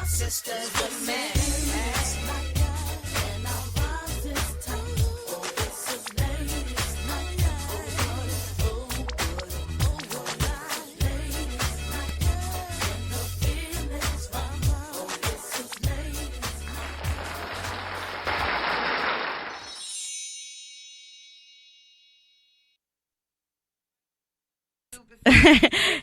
sisters the man.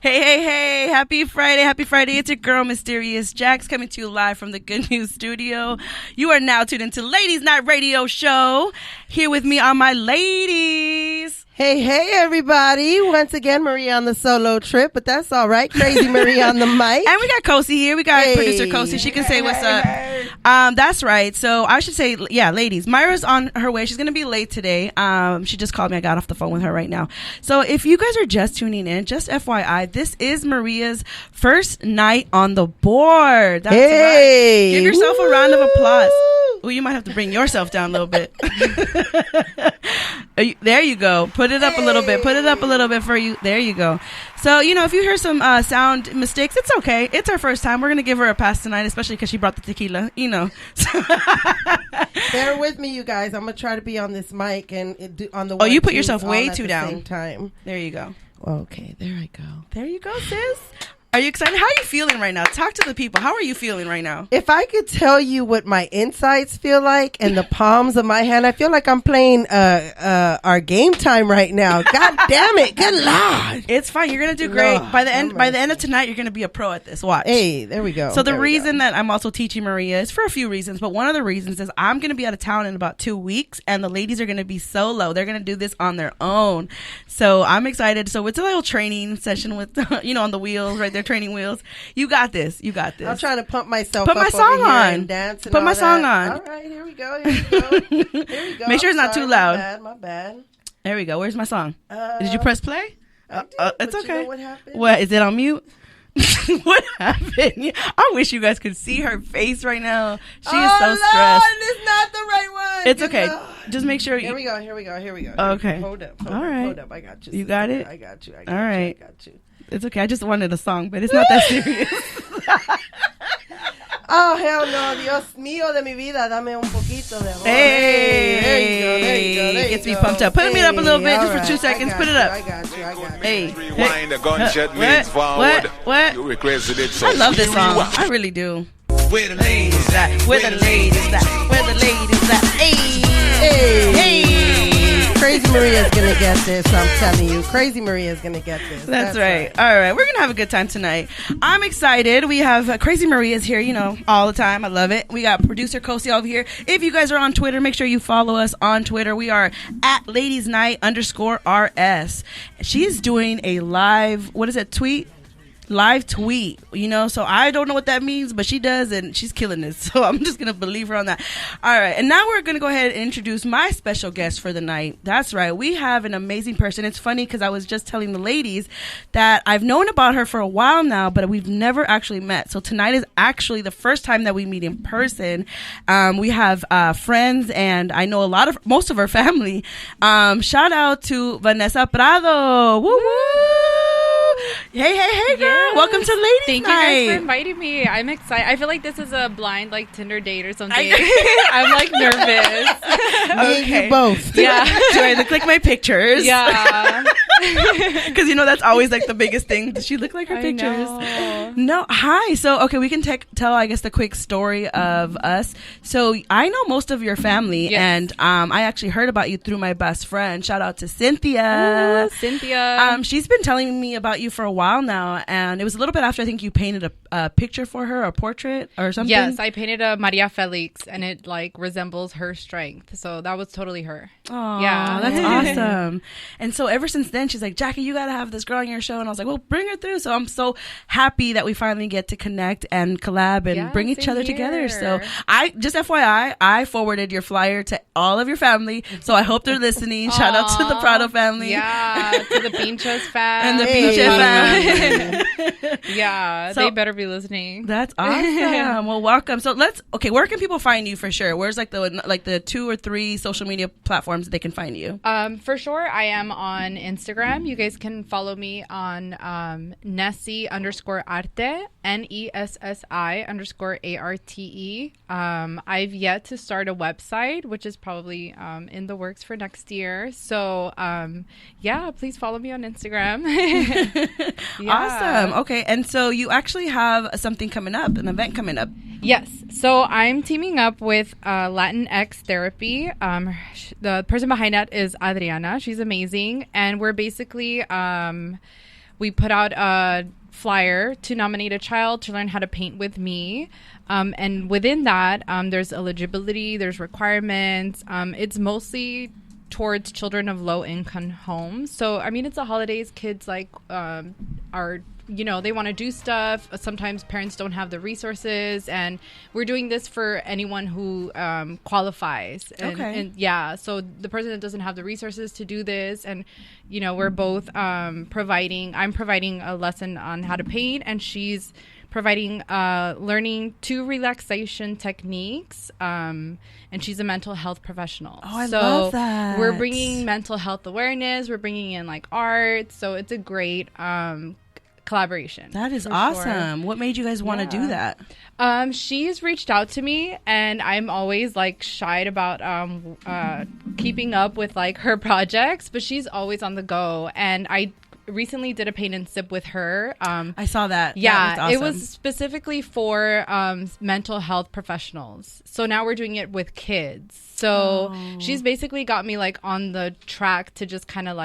Hey, happy Friday. It's your girl, Mysterious Jax, coming to you live from the Good News Studio. You are now tuned into Ladies Night Radio Show. Here with me are my ladies. Hey, everybody. Once again, Maria on the solo trip, but that's all right. Crazy Maria on the mic. And we got Kosi here. We got producer Kosi. She can say what's up. That's right. So I should say, yeah, ladies, Myra's on her way. She's going to be late today. She just called me. I got off the phone with her right now. So if you guys are just tuning in, just FYI, this is Maria's first night on the board. That's right. Give yourself a round of applause. Well, you might have to bring yourself down a little bit. There you go. Put it up a little bit. Put it up a little bit for you. There you go. So, if you hear some sound mistakes, it's okay. It's our first time. We're going to give her a pass tonight, especially because she brought the tequila, Bear with me, you guys. I'm going to try to be on this mic and on the Oh, you put yourself way too down. Same time. There you go. Okay, there I go. There you go, sis. Are you excited? How are you feeling right now? Talk to the people. How are you feeling right now? If I could tell you what my insides feel like and the palms of my hand, I feel like I'm playing our game time right now. God damn it. Good Lord. It's fine. You're going to do great. Lord, by the end of tonight, you're going to be a pro at this. Watch. Hey, there we go. So the reason that I'm also teaching Maria is for a few reasons, but one of the reasons is I'm going to be out of town in about 2 weeks, and the ladies are going to be solo. They're going to do this on their own. So I'm excited. So it's a little training session with, on the wheels, right there, training wheels. You got this. I'm trying to pump myself Put up my song over here on. and dance and Put all my song that. on. All right, here we go. Here we go. Make sure it's not too loud. My bad. There we go. Where's my song? Did you press play? I did, it's but okay. You know what happened? What? Is it on mute? What happened? I wish you guys could see her face right now. She is so stressed. It's not the right one. It's okay. Just make sure. Here we go. Okay. Hold up. All right. Hold up. I got you. You got it? I got you. All right. I got you. It's okay. I just wanted a song, but it's not that serious. Oh, hell no. Dios mío de mi vida. Dame un poquito de amor. Hey. There you go. Gets me pumped up. Put it up a little bit just for 2 seconds. Put it up. I got you. Hey. Rewind, the gunshot means forward. What? You requested it, so I love this song. I really do. Where the ladies at? Where the ladies at? Where the ladies at? Hey. Crazy Maria's gonna get this. I'm telling you, Crazy Maria's gonna get this. That's right. All right, we're gonna have a good time tonight. I'm excited. We have Crazy Maria's here, all the time. I love it. We got producer Kosi over here. If you guys are on Twitter, make sure you follow us on Twitter. We are at ladiesnight_RS. She is doing a live. What is it? Live tweet, so I don't know what that means, but she does, and she's killing this, so I'm just gonna believe her on that. All right, and now we're gonna go ahead and introduce my special guest for the night. That's right, we have an amazing person. It's funny because I was just telling the ladies that I've known about her for a while now, but we've never actually met. So tonight is actually the first time that we meet in person. We have friends, and I know most of her family. Shout out to Vanessa Prado. Woo woo! Hey, girl. Yes. Welcome to Ladies Thank Night. you guys for inviting me. I'm excited. I feel like this is a blind, Tinder date or something. I'm, nervous. Okay. You both. Yeah. Do I look like my pictures? Yeah. Because, that's always, the biggest thing. Does she look like her pictures? No. Hi. So, okay, we can tell, I guess, the quick story of us. So, I know most of your family, yes. And I actually heard about you through my best friend. Shout out to Cynthia. Ooh, Cynthia. She's been telling me about you for a while now, and it was a little bit after I think you painted a picture for her, a portrait or something. Yes, I painted a Maria Felix, and it resembles her strength. So that was totally her. Oh, yeah, that's awesome. And so ever since then, she's like, Jackie, you got to have this girl on your show. And I was like, well, bring her through. So I'm so happy that we finally get to connect and collab and bring each other together. So just FYI, I forwarded your flyer to all of your family. So I hope they're listening. Shout out to the Prado family. Yeah, to the Pinchos fam. And the Pinchos fam. Yeah, they better be listening. That's awesome. Well, welcome. So where can people find you for sure? Where's the 2 or 3 social media platforms they can find you? For sure, I am on Instagram Instagram. You guys can follow me on Nessie_arte, NESSI_ARTE. I've yet to start a website, which is probably in the works for next year. So, please follow me on Instagram. Awesome. Okay. And so you actually have something coming up, an event coming up. Yes. So I'm teaming up with LatinX Therapy. The person behind that is Adriana. She's amazing. And we're basically, we put out a flyer to nominate a child to learn how to paint with me. And within that, there's eligibility, there's requirements. It's mostly towards children of low income homes. So, I mean, it's the holidays. Kids are, they want to do stuff. Sometimes parents don't have the resources, and we're doing this for anyone who qualifies. And so the person that doesn't have the resources to do this, and, we're both I'm providing a lesson on how to paint, and she's providing learning 2 relaxation techniques, and she's a mental health professional. Oh, I love that. We're bringing mental health awareness. We're bringing in art. So it's a great collaboration. That is awesome. Sure. What made you guys want to do that? She's reached out to me, and I'm always shied about keeping up with her projects, but she's always on the go. And I recently did a paint and sip with her. I saw that. Yeah, that was awesome. It was specifically for mental health professionals. So now we're doing it with kids. So she's basically got me on the track to just kind of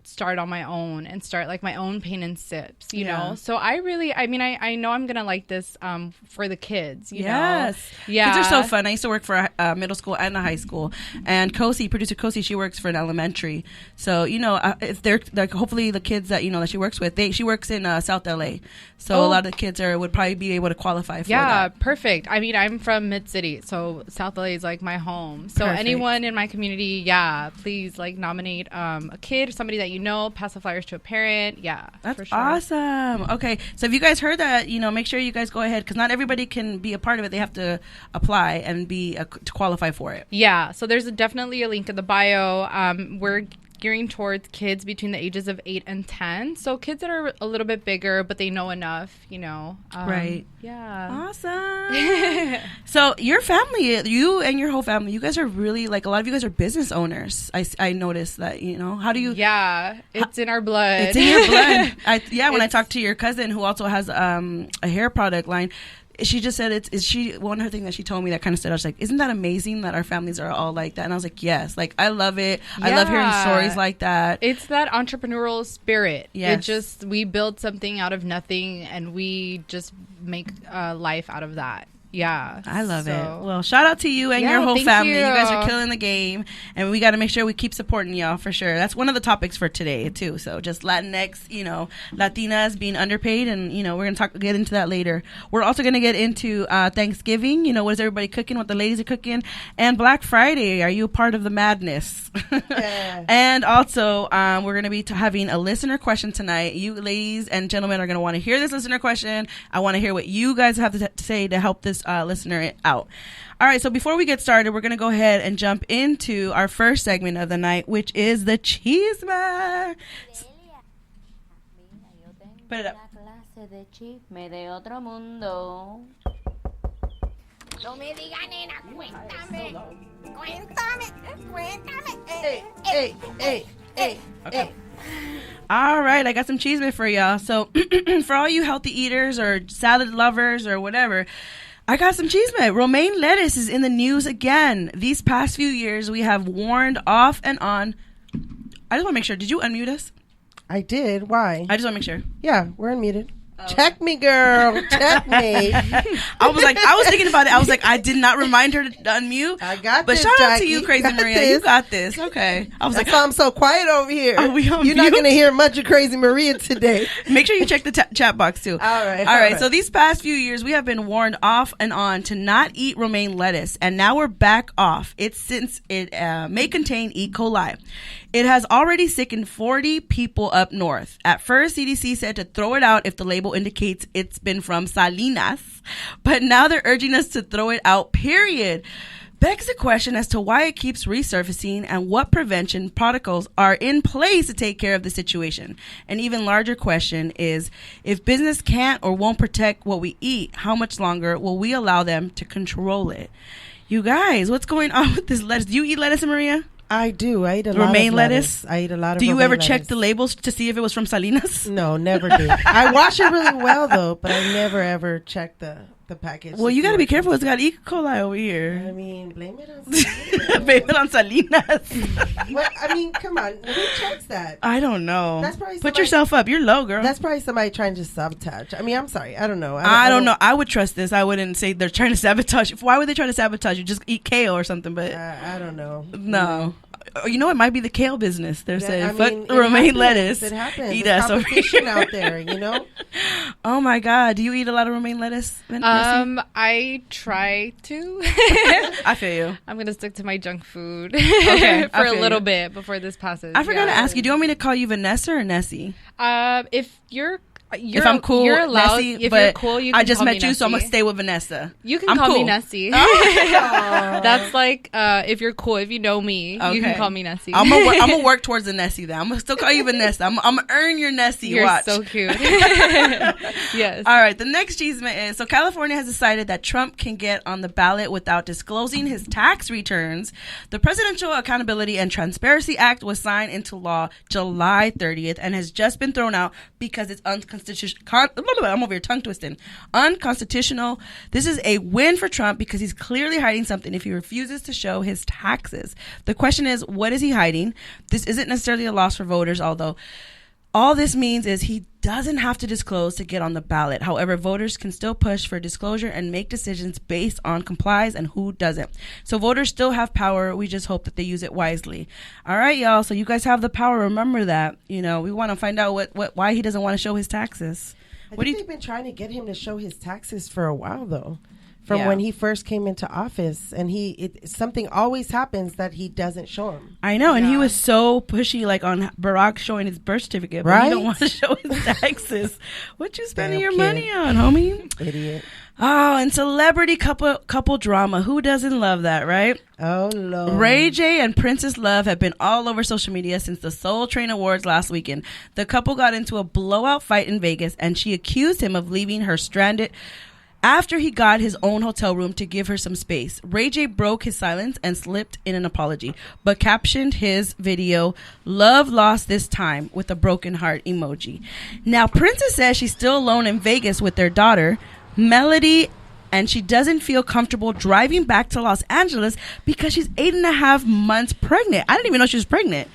start on my own and start my own paint and sips, you know? So I know I'm going to like this for the kids, you know? Yeah. Kids are so fun. I used to work for a middle school and a high school. And producer Kosi, she works for an elementary. So, if they're hopefully the kids that, that she works with, she works in South LA. So a lot of the kids would probably be able to qualify for that. Yeah, perfect. I mean, I'm from Mid-City, so South LA is my home. So anyone in my community, please nominate a kid or somebody that pass the flyers to a parent. Yeah, that's for sure. Awesome. Okay, so if you guys heard that, make sure you guys go ahead, because not everybody can be a part of it. They have to apply and to qualify for it. Yeah, so there's definitely a link in the bio. We're gearing towards kids between the ages of 8 and 10. So kids that are a little bit bigger, but they know enough, right. Yeah. Awesome. So your family, you and your whole family, you guys are really, a lot of you guys are business owners. I noticed that, how do you... Yeah, it's in our blood. It's in your blood. When I talked to your cousin who also has a hair product line, she just said one of her thing that she told me that kind of stood out. She's like, isn't that amazing that our families are all like that? And I was like, yes, I love it. Yeah. I love hearing stories like that. It's that entrepreneurial spirit. Yes. We build something out of nothing, and we just make life out of that. Yeah. I love it. Well, shout out to you and your whole family. You guys are killing the game, and we got to make sure we keep supporting y'all for sure. That's one of the topics for today too. So just Latinx, Latinas being underpaid, and we're going to get into that later. We're also going to get into Thanksgiving. What is everybody cooking, what the ladies are cooking, and Black Friday. Are you a part of the madness? Yeah. And also we're going to be having a listener question tonight. You ladies and gentlemen are going to want to hear this listener question. I want to hear what you guys have to say to help this listener out. All right, so before we get started, we're going to go ahead and jump into our first segment of the night, which is the Chisme. Put it up. Okay. All right, I got some Chisme for y'all. So for all you healthy eaters or salad lovers or whatever, I got some Chisme. Romaine lettuce is in the news again. These past few years, we have warned off and on. I just want to make sure. Did you unmute us? I did. Why? I just want to make sure. Yeah, we're unmuted. Check me, girl. Check me. I was thinking about it. I was like, I did not remind her to unmute. I got but this. But shout out Jackie. to you, Crazy Maria. You got this. Okay. I was That's why I'm so quiet over here. Are we on You're mute? not going to hear much of Crazy Maria today. Make sure you check the chat box too. All right. All right. So these past few years, we have been warned off and on to not eat romaine lettuce, and now we're back off. Since it may contain E. coli. It has already sickened 40 people up north. At first, CDC said to throw it out if the label indicates it's been from Salinas, but now they're urging us to throw it out, period. begs the question as to why it keeps resurfacing and what prevention protocols are in place to take care of the situation. An even larger question is, if business can't or won't protect what we eat, how much longer will we allow them to control it? You guys, what's going on with this lettuce? Do you eat lettuce, Maria? I do. I eat a lot romaine of lettuce. I eat a lot of. Do you romaine ever lettuce. check the labels to see if it was from Salinas? No, never do. I wash it really well though, but I never ever check the package. Well, you got to be careful. It's got E. coli over here. I mean, blame it on Salinas. Blame it on Salinas. Well, I mean, come on. Who checks that? I don't know. That's probably Put somebody- yourself up. You're low, girl. That's probably somebody trying to sabotage. I mean, I'm sorry. I don't know. I don't know. I would trust this. I wouldn't say they're trying to sabotage you. Why would they try to sabotage you? Just eat kale or something. But I don't know. no. You know, it might be the kale business. They're saying, I fuck mean, romaine happens. lettuce. It happens. Eat There's us over competition here. out there, you know? Oh my God. Do you eat a lot of romaine lettuce? Nancy? I try to. I feel you. I'm going to stick to my junk food Okay, I for a feel little you. bit before this passes. I forgot to ask you. Do you want me to call you Vanessa or Nessie? If you're If I'm cool, you're allowed. Nessie, If but you're cool, you can I just call met me you, so I'm gonna Nessie. stay with Vanessa. You can I'm call me cool. Nessie. Oh. That's like if you're cool. If you know me, you Okay. can call me Nessie. I'm gonna work towards the Nessie. Then I'm gonna still call you Vanessa. I'm gonna earn your Nessie. You're Watch. so cute. Yes. All right. The next cheeseman is, so California has decided that Trump can get on the ballot without disclosing his tax returns. The Presidential Accountability and Transparency Act was signed into law July 30th and has just been thrown out because it's unconstitutional. I'm over here tongue twisting. Unconstitutional. This is a win for Trump because he's clearly hiding something if he refuses to show his taxes. The question is, what is he hiding? This isn't necessarily a loss for voters, although all this means is he doesn't have to disclose to get on the ballot. However, voters can still push for disclosure and make decisions based on complies and who doesn't. So voters still have power. We just hope that they use it wisely. All right, y'all. So you guys have the power. Remember that. You know, we want to find out why he doesn't want to show his taxes. I think they've been trying to get him to show his taxes for a while, though. From Yeah. when he first came into office, and something always happens that he doesn't show him. I know, and he was so pushy, like on Barack showing his birth certificate, but he Right? don't want to show his taxes. What you spending Damn your kid. money on, homie? Idiot. Oh, and celebrity couple drama. Who doesn't love that, right? Oh, Lord. Ray J and Princess Love have been all over social media since the Soul Train Awards last weekend. The couple got into a blowout fight in Vegas, and she accused him of leaving her stranded after he got his own hotel room to give her some space. Ray J broke his silence and slipped in an apology, but captioned his video, "Love lost this time," with a broken heart emoji. Now, Princess says she's still alone in Vegas with their daughter, Melody, and she doesn't feel comfortable driving back to Los Angeles because she's 8.5 months pregnant. I didn't even know she was pregnant.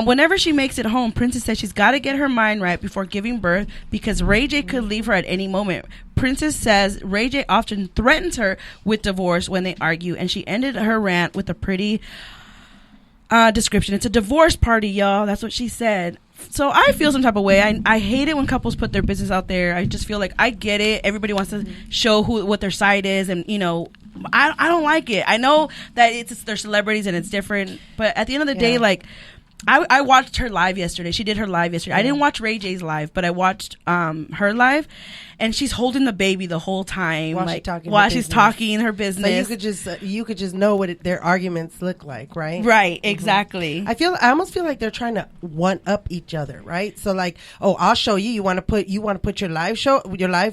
Whenever she makes it home, Princess says she's got to get her mind right before giving birth because Ray J could leave her at any moment. Princess says Ray J often threatens her with divorce when they argue, and she ended her rant with a pretty description. It's a divorce party, y'all. That's what she said. So I feel some type of way. I hate it when couples put their business out there. I just feel like I get it. Everybody wants to show what their side is, and you know, I don't like it. I know that they're celebrities and it's different, but at the end of the day, like, I watched her live yesterday. She did her live yesterday. I didn't watch Ray J's live, but I watched her live, and she's holding the baby the whole time, while she's talking her business. So you could just know what their arguments look like, right? Right, exactly. I almost feel like they're trying to one up each other, right? So like, oh, I'll show you. You want to put your live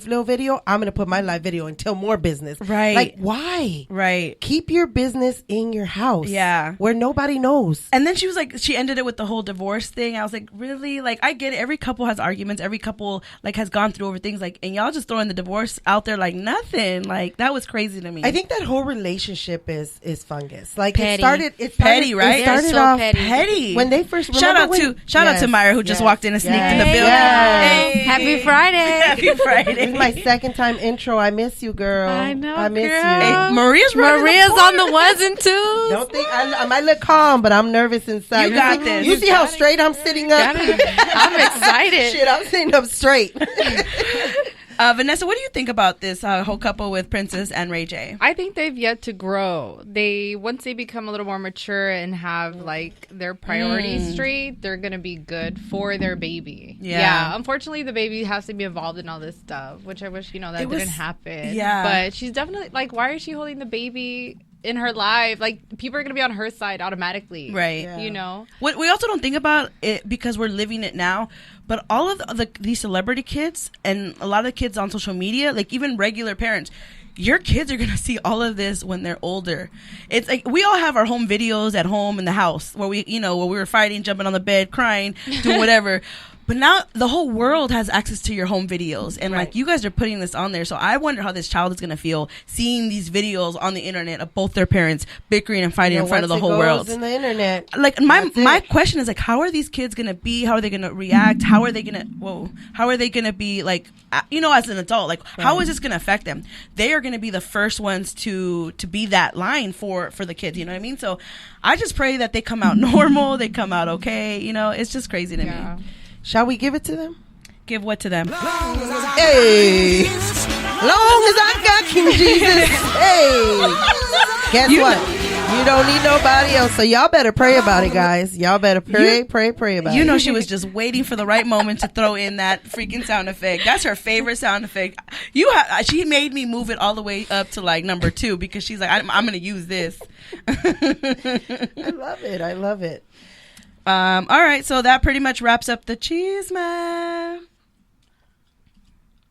little video. I'm going to put my live video and tell more business. Right. Like, why? Right. Keep your business in your house. Yeah. Where nobody knows. And then she was like, she ended it with the whole divorce thing. I was like, really? Like, I get it. Every couple has arguments. Every couple like has gone through over things. Like, and y'all just throwing the divorce out there like nothing. Like, that was crazy to me. I think that whole relationship is fungus. Like Petty. It started Petty, right? It started so off petty. when they first Shout out to Myra who just walked in and sneaked in the building. Yes. Hey. Happy Friday. Happy This is Friday. my second time intro. I miss you, girl. I know, I miss girl. you. Hey, Maria's on the ones and twos. Don't think I might look calm, but I'm nervous inside. You got this. You see how straight I'm sitting up? I'm excited. Shit, I'm sitting up straight. Vanessa, what do you think about this whole couple with Princess and Ray J? I think they've yet to grow. Once they become a little more mature and have like their priorities straight, they're gonna be good for their baby. Yeah. Unfortunately, the baby has to be involved in all this stuff, which I wish that didn't happen. Yeah. But she's definitely like, why is she holding the baby in her life. Like, people are going to be on her side automatically. Right. Yeah. You know? What we also don't think about it because we're living it now, but all of these celebrity kids and a lot of the kids on social media, like even regular parents, your kids are going to see all of this when they're older. It's like we all have our home videos at home in the house where we were fighting, jumping on the bed, crying, doing whatever. But now the whole world has access to your home videos, and like you guys are putting this on there. So I wonder how this child is going to feel seeing these videos on the internet of both their parents bickering and fighting in front of the whole world. In the internet, like my question is like, how are these kids going to be? How are they going to react? How are they going to be like, as an adult? Like, how is this going to affect them? They are going to be the first ones to be that line for the kids. You know what I mean? So I just pray that they come out normal. They come out okay. It's just crazy to me. Shall we give it to them? Give what to them? Hey, long as I got King Jesus. Hey, guess what? You don't need nobody else. So y'all better pray about it, guys. Y'all better pray about it. She was just waiting for the right moment to throw in that freaking sound effect. That's her favorite sound effect. She made me move it all the way up to like number 2 because she's like, I'm going to use this. I love it. All right, so that pretty much wraps up the cheese man.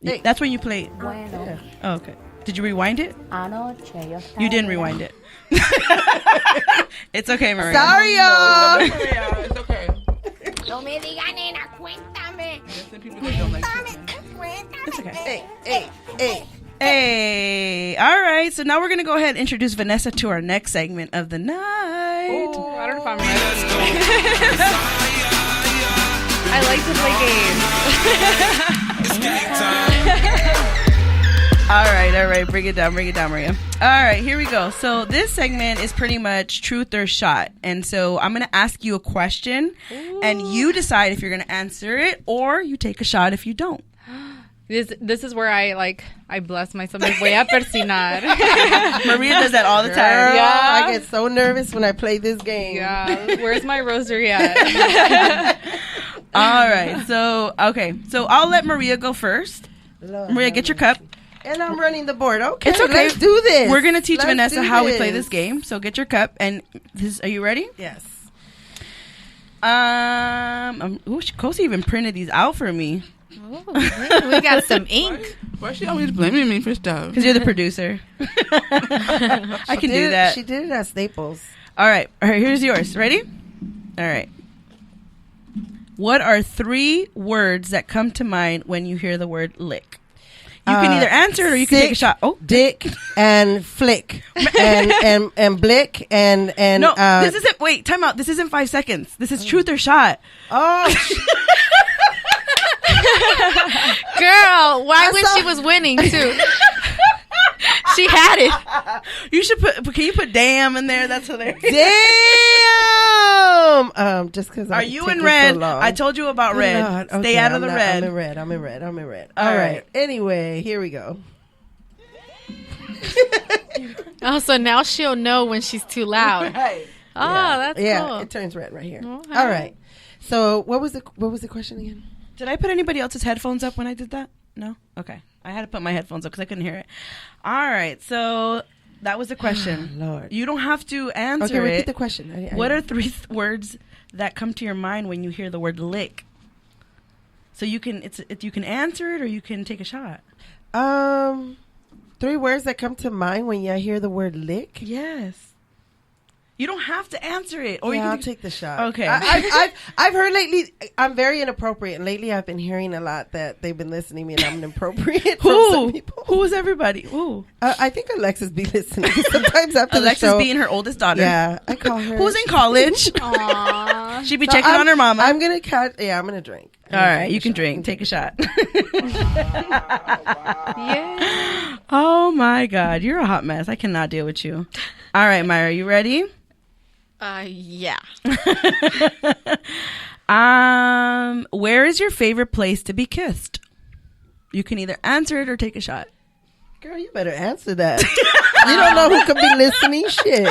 Hey. That's when you play it. Bueno. Oh, okay. Did you rewind it? Anoche yo estaba You didn't rewind it. It's okay, Maria. Sorry, y'all. It's okay. No me diga, nena, cuéntame. It's okay. Hey. Hey. All right, so now we're going to go ahead and introduce Vanessa to our next segment of the night. Oh, I don't know if I'm ready. I like to play games. All right. Bring it down, Maria. All right, here we go. So this segment is pretty much truth or shot. And so I'm going to ask you a question, and you decide if you're going to answer it, or you take a shot if you don't. This is where I bless myself. Me voy a persinar. Maria does that all the time. Girl, Yeah. I get so nervous when I play this game. Yeah. Where's my rosary at? All right. So I'll let Maria go first. Maria, get your cup. And I'm running the board. Okay, It's okay. let's do this. We're going to teach Let's Vanessa do how we this. play this game. So get your cup. And are you ready? Yes. Kosi even printed these out for me. We got some ink. Why is she always blaming me for stuff? Because you're the producer. I can do that. She did it at Staples. All right, here's yours. Ready? All right. What are 3 words that come to mind when you hear the word lick? You can either answer it or you can take a shot. Oh, dick and flick and blick and no, this isn't. Wait, time out. This isn't 5 seconds. This is truth or shot. Oh, Girl, when she was winning too? She had it. You should can you put damn in there? That's hilarious. damn. Just because. Are you in red? So I told you about red. Okay, Stay out of the red. I'm in red. All right. Anyway, here we go. Oh, so now she'll know when she's too loud. Right. Oh, that's cool. Yeah, it turns red right here. Okay. All right. So what was the question again? Did I put anybody else's headphones up when I did that? No? Okay. I had to put my headphones up because I couldn't hear it. All right. So that was the question. Lord. You don't have to answer Okay, repeat it. the question. What are 3 words that come to your mind when you hear the word lick? So you can you can answer it or you can take a shot. 3 words that come to mind when you hear the word lick? Yes. You don't have to answer it. Or Yeah, you can I'll take the shot. Okay. I've heard lately, I'm very inappropriate. And lately I've been hearing a lot that they've been listening to me and I'm inappropriate from some people. Who is everybody? Who? I think Alexis be listening sometimes after Alexis the show. being her oldest daughter. Yeah, I call her. Who's in college? Aww. She be checking on her mama. I'm going to drink. All right, you can drink. Take a shot. Yeah. Oh my God, you're a hot mess. I cannot deal with you. All right, Myra, you ready? Yeah. Where is your favorite place to be kissed? You can either answer it or take a shot. Girl, you better answer that. You don't know who could be listening. Shit.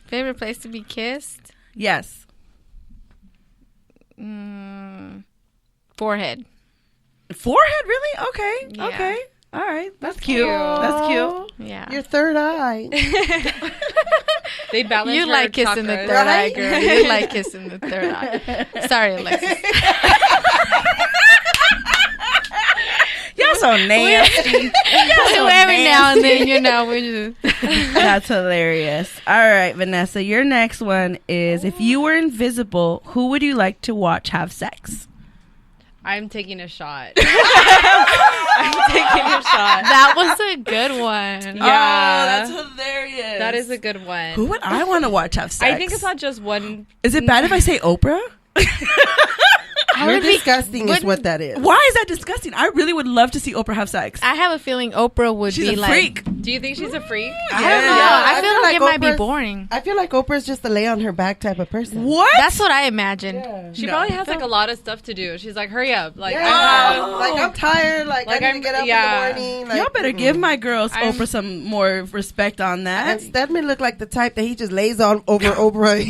Favorite place to be kissed? Yes. Forehead. Forehead, really? Okay. Yeah. Okay. All right. That's cute. That's cute. Yeah. Your third eye. They balance You her like kissing the chakras. third eye, girl. You like kissing the third eye. Sorry, Alexis. Y'all so nasty. So every now and then, we just. That's hilarious. All right, Vanessa, your next one is if you were invisible, who would you like to watch have sex? I'm taking a shot. I'm taking a shot. That was a good one. Yeah. Oh, that's hilarious. That is a good one. Who would I want to watch have sex? I think it's not just one. Is it bad if I say Oprah? You're disgusting is what that is. Why is that disgusting? I really would love to see Oprah have sex. I have a feeling Oprah would She's be a like. freak. Do you think she's a freak? I don't know. Yeah, I feel like it might be Oprah's- boring. I feel like Oprah's just a lay on her back type of person. What? That's what I imagined. She No. probably has like a lot of stuff to do. She's like, hurry up. Like, Like I'm tired. Like I need I'm- to get up yeah. in the morning. Like, Y'all better give my girls I'm- Oprah some more respect on that. And Stedman looked like the type that he just lays on over Oprah.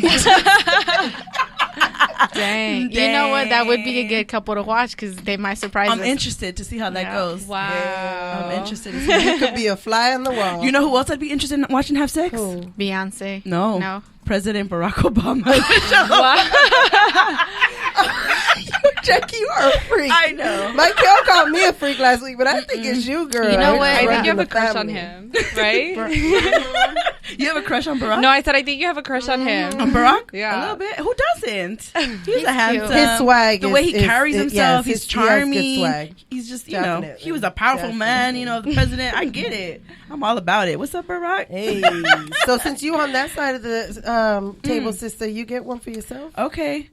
Dang. You know what? That would be a good couple to watch because they might surprise I'm us. interested to see how that Yeah. goes. wow. I'm interested to see. You could be a fly on the wall. You know who else I'd be interested in watching have sex? Who? Beyonce. No. No. President Barack Obama. Jackie, you are a freak. I know. Michael called me a freak last week, but I think it's you, girl. You know It's what? I think running you have the a crush on family. him, right? You have a crush on Barack? No, I said I think you have a crush on him. On Barack? Yeah. A little bit. Who doesn't? He's a handsome. His swag The is- way he is- carries is- himself, yes, he's he has good charming. swag. He's just, you Definitely. know, he was a powerful man, you know, the president. I get it. I'm all about it. What's up, Barack? Hey, so since you on that side of the table, sister, you get one for yourself. Okay.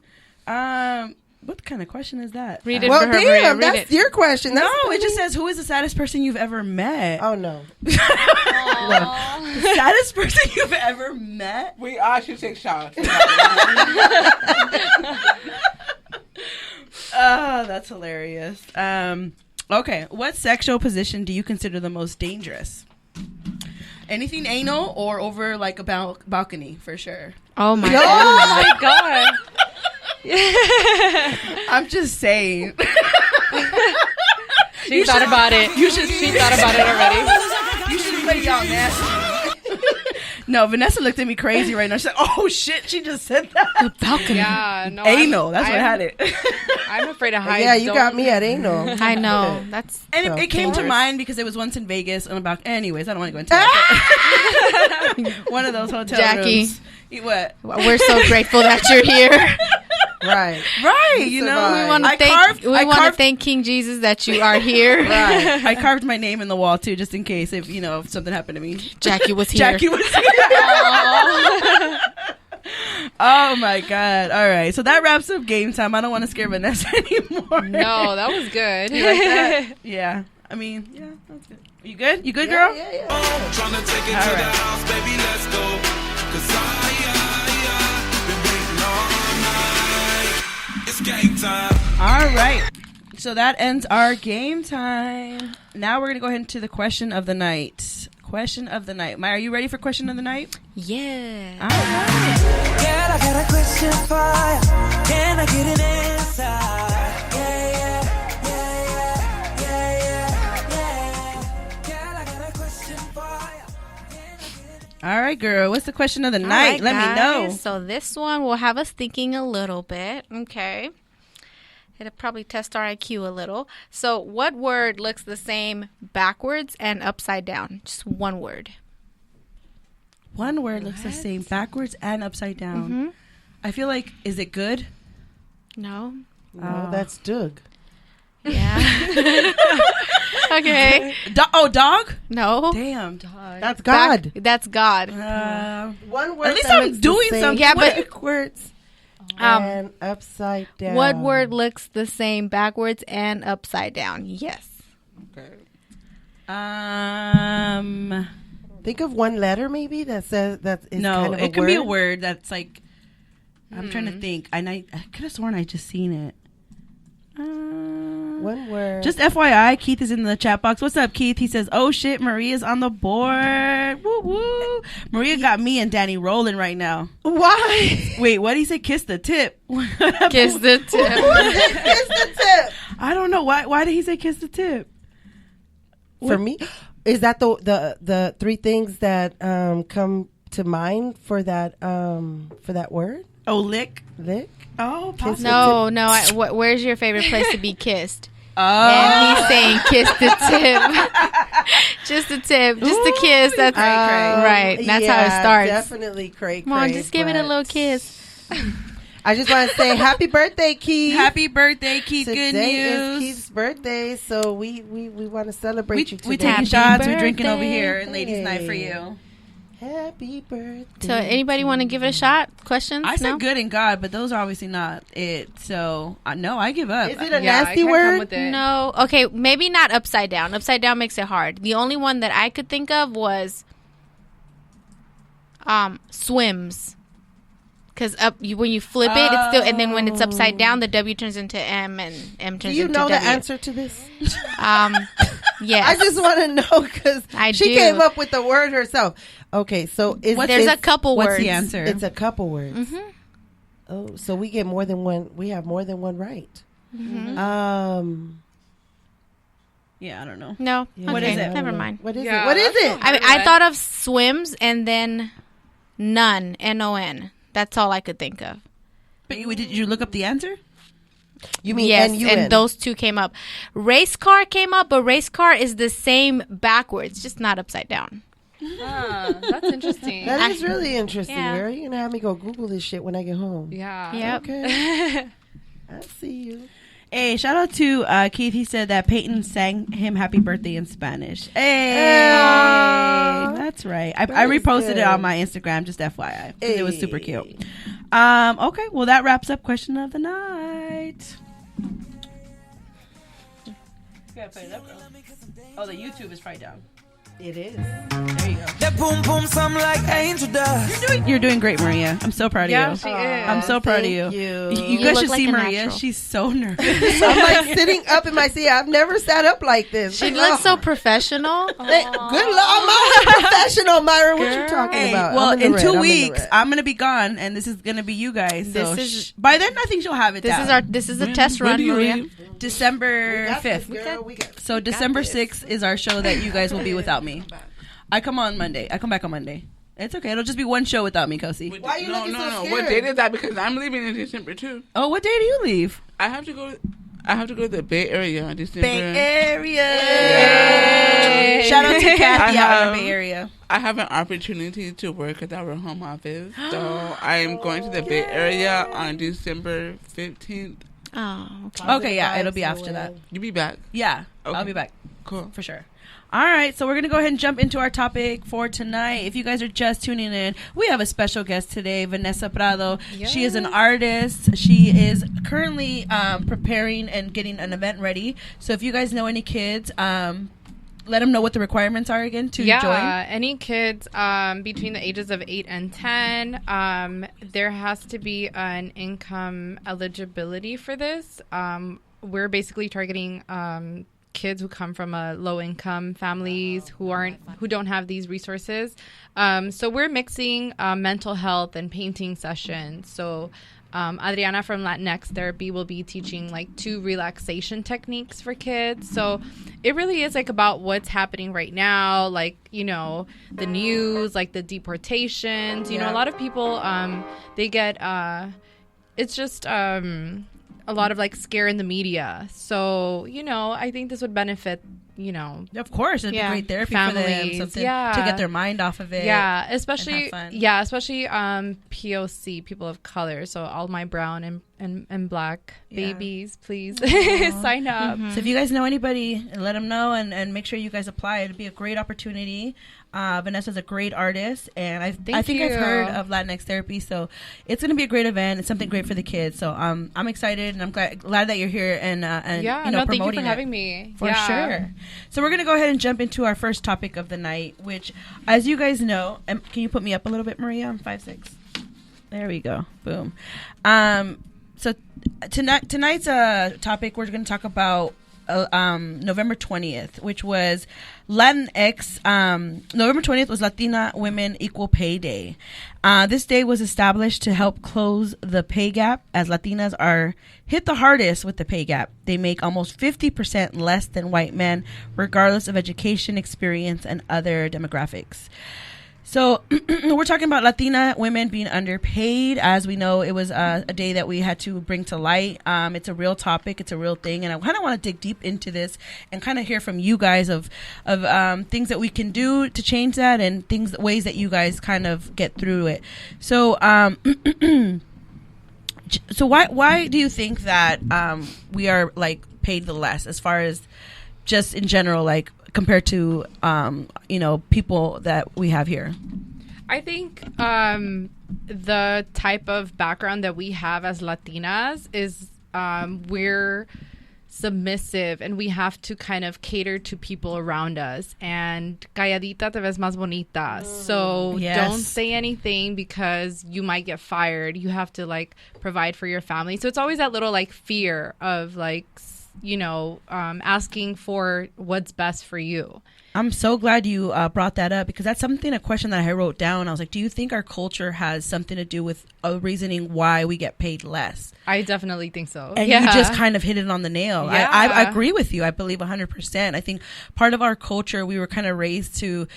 What kind of question is that? Read it Well, for her, Maria. damn, Read that's it. your question. That's No, it just says, who is the saddest person you've ever met? Oh no. The saddest person you've ever met? We all should take shots. Oh, that's hilarious. Okay, what sexual position do you consider the most dangerous? Anything anal or over like a balcony for sure. Oh my No. god. Oh my god. I'm just saying. She thought about it. She thought about it already. You should play y'all nasty. No, Vanessa looked at me crazy right now. She said, "Oh shit!" She just said that. The balcony. Yeah, no. Anal. That's what I had it. I'm afraid of heights. Yeah, you got me at anal. I know. That's And So it came to dangerous. mind because it was once in Vegas on about. Anyways, I don't want to go into that. One of those hotel Jackie. rooms. What? we're so grateful that you're here. Right. Right, you know. survived. We want to I thank carved- I we want to carved- thank King Jesus that you are here. Right. I carved my name in the wall too, just in case if if something happened to me. Jackie was here. Jackie was here. Oh my god! All right, so that wraps up game time. I don't want to scare Vanessa anymore. No, that was good. You like that? Yeah. I mean, yeah, that's good. You good? You good, girl? Yeah. Tryna take it All to right. the house, baby, let's go. 'Cause I been waiting all night. It's game time. All right. So that ends our game time. Now we're gonna go ahead into the question of the night. Question of the night. Maya, are you ready for question of the night? Yeah. All right. Girl, I got a question for you. Can I get an answer? Yeah. Girl, I got a question for you. All right, girl. What's the question of the All night? right, Let me know. guys. So this one will have us thinking a little bit. Okay. It'll probably test our IQ a little. So what word looks the same backwards and upside down? Just one word. One word looks the same backwards and upside down. Mm-hmm. I feel like, is it good? No? No, that's Doug. Yeah. Okay. Dog? No. Damn. That's God. That's God. One word. At least that I'm looks the doing same something. Yeah, but- backwards Um, and upside down. What word looks the same backwards and upside down? Yes. Think of one letter maybe that says that is No, kind of it can be a word that's like. I'm trying to think. And I could have sworn I just seen it. One word. Just FYI, Keith is in the chat box. What's up, Keith? He says, "Oh shit, Maria's on the board. Woo woo! Maria got me and Danny rolling right now." Why? Wait, what did he say? Kiss the tip. Kiss the tip. Kiss the tip. I don't know why. Why did he say kiss the tip? For me, Is that the three things that come to mind for that word? Oh, lick. Lick? Oh, Kiss No. Where's your favorite place to be kissed? Oh. And he's saying kiss the tip. Just a tip. Just a kiss. That's right. That's how it starts. Definitely cray. Come on, just give it a little kiss. I just want to say happy birthday, Keith. Happy birthday, Keith. Today Good news. is Keith's birthday, so we want to celebrate you today. We taking Happy shots. We're drinking over birthday. here in ladies' night for you. Happy birthday. So, anybody want to give it a shot? Questions? I said No? good and God, but those are obviously not it. So, no, I give up. Is it a Yeah, I nasty can't come word? with it. No. Okay, maybe not upside down. Upside down makes it hard. The only one that I could think of was swims. Because when you flip it, it's still, and then when it's upside down, the W turns into M and M Do turns you into know W. the answer to this? Yes. I just want to know because I she do. came up with the word herself. Okay, so There's a couple What's words. the answer? It's a couple words. Mm-hmm. Oh, so we get more than one. We have more than one right. Mm-hmm. Yeah, I don't know. No. Yeah, What okay, is it? Never mind. What is Yeah, it? What is that's it? I thought of swims and then none. N-O-N. That's all I could think of. But did you look up the answer? You mean Yes, N-U-N? and those two came up. Race car came up, but race car is the same backwards, just not upside down. That's interesting. That is really interesting. Yeah. Where are you gonna have me go Google this shit when I get home? Yeah. Yep. Okay, I see you. Hey, shout out to Keith. He said that Peyton sang him happy birthday in Spanish. Hey, that's right. I reposted good. it on my Instagram, just FYI. 'Cause It was super Hey. cute. Okay, well, that wraps up question of the night. You gotta put it up, girl. Oh, the YouTube is probably down. It is. There you go. That boom boom something like angel dust. You're doing great, Maria. I'm so proud of Yeah, you. she is. I'm so proud of Thank you. you. You You guys look should like see a Maria. natural. She's so nervous. I'm like sitting up in my seat. I've never sat up like this. She looks so professional. Good Lord, I'm always professional, Myra. What you talking Hey, about? well, I'm in the 2 red. weeks, I'm gonna be gone, and this is gonna be you guys. So This is- by then, I think she'll have it. This down. is a test When run, do you Maria. leave? December We got this, 5th. girl. We got- So December this. 6th is our show that you guys will be without me. I come on Monday. I come back on Monday. It's okay. It'll just be one show without me, Kosi. Why are you looking so no. scared? What date is that? Because I'm leaving in December too. Oh, what day do you leave? I have to go to the Bay Area in December. Bay Area. Yeah. Shout out to Kathy I out in have- the Bay Area. I have an opportunity to work at our home office, so I am going to the Bay Area on December 15th. Oh, Okay, yeah, it'll be after that. You be back. Yeah, I'll Okay. be back. Cool. For sure. All right, so we're going to go ahead and jump into our topic for tonight. If you guys are just tuning in, we have a special guest today, Vanessa Prado. She is an artist. She is currently preparing and getting an event ready. So if you guys know any kids, let them know what the requirements are again to join. Any kids between the ages of 8 and 10, there has to be an income eligibility for this. We're basically targeting kids who come from low income families who don't have these resources. So we're mixing mental health and painting sessions. So Adriana from LatinX Therapy will be teaching like 2 relaxation techniques for kids. So it really is like about what's happening right now, like, you know, the news, like the deportations. You know, a lot of people, they get, it's just a lot of like scare in the media. So, you know, I think this would benefit, you know, Of course, it'd be great therapy for them, families, something yeah. to get their mind off of it. yeah, and especially have fun. POC, people of color. So all my brown and black babies, please sign up. So if you guys know anybody, let them know and make sure you guys apply. It'd be a great opportunity. Vanessa's a great artist, and I think I've you. heard of LatinX Therapy, so it's going to be a great event. It's something great for the kids. So I'm excited, and I'm glad that you're here and Yeah, you know, thank you promoting for it. having me. For Yeah. sure. So we're going to go ahead and jump into our first topic of the night, which, as you guys know, can you put me up a little bit, Maria? I'm 5'6". There we go. Boom. So tonight's topic, we're going to talk about November 20th, which was LatinX. November 20th was Latina Women Equal Pay Day. This day was established to help close the pay gap, as Latinas are hit the hardest with the pay gap. They make almost 50% less than white men, regardless of education, experience, and other demographics. So we're talking about Latina women being underpaid. As we know, it was a day that we had to bring to light. It's a real topic. It's a real thing. And I kind of want to dig deep into this and kind of hear from you guys of things that we can do to change that, and ways that you guys kind of get through it. So so why do you think that we are like paid the less, as far as just in general, like compared to people that we have here? I think the type of background that we have as Latinas is we're submissive, and we have to kind of cater to people around us. And calladita te ves más bonita. So don't say anything because you might get fired. You have to like provide for your family. So it's always that little like fear of like, asking for what's best for you. I'm so glad you brought that up, because that's a question that I wrote down. I was like, do you think our culture has something to do with a reasoning why we get paid less? I definitely think so. And you just kind of hit it on the nail. Yeah. I agree with you. I believe 100%. I think part of our culture, we were kind of raised to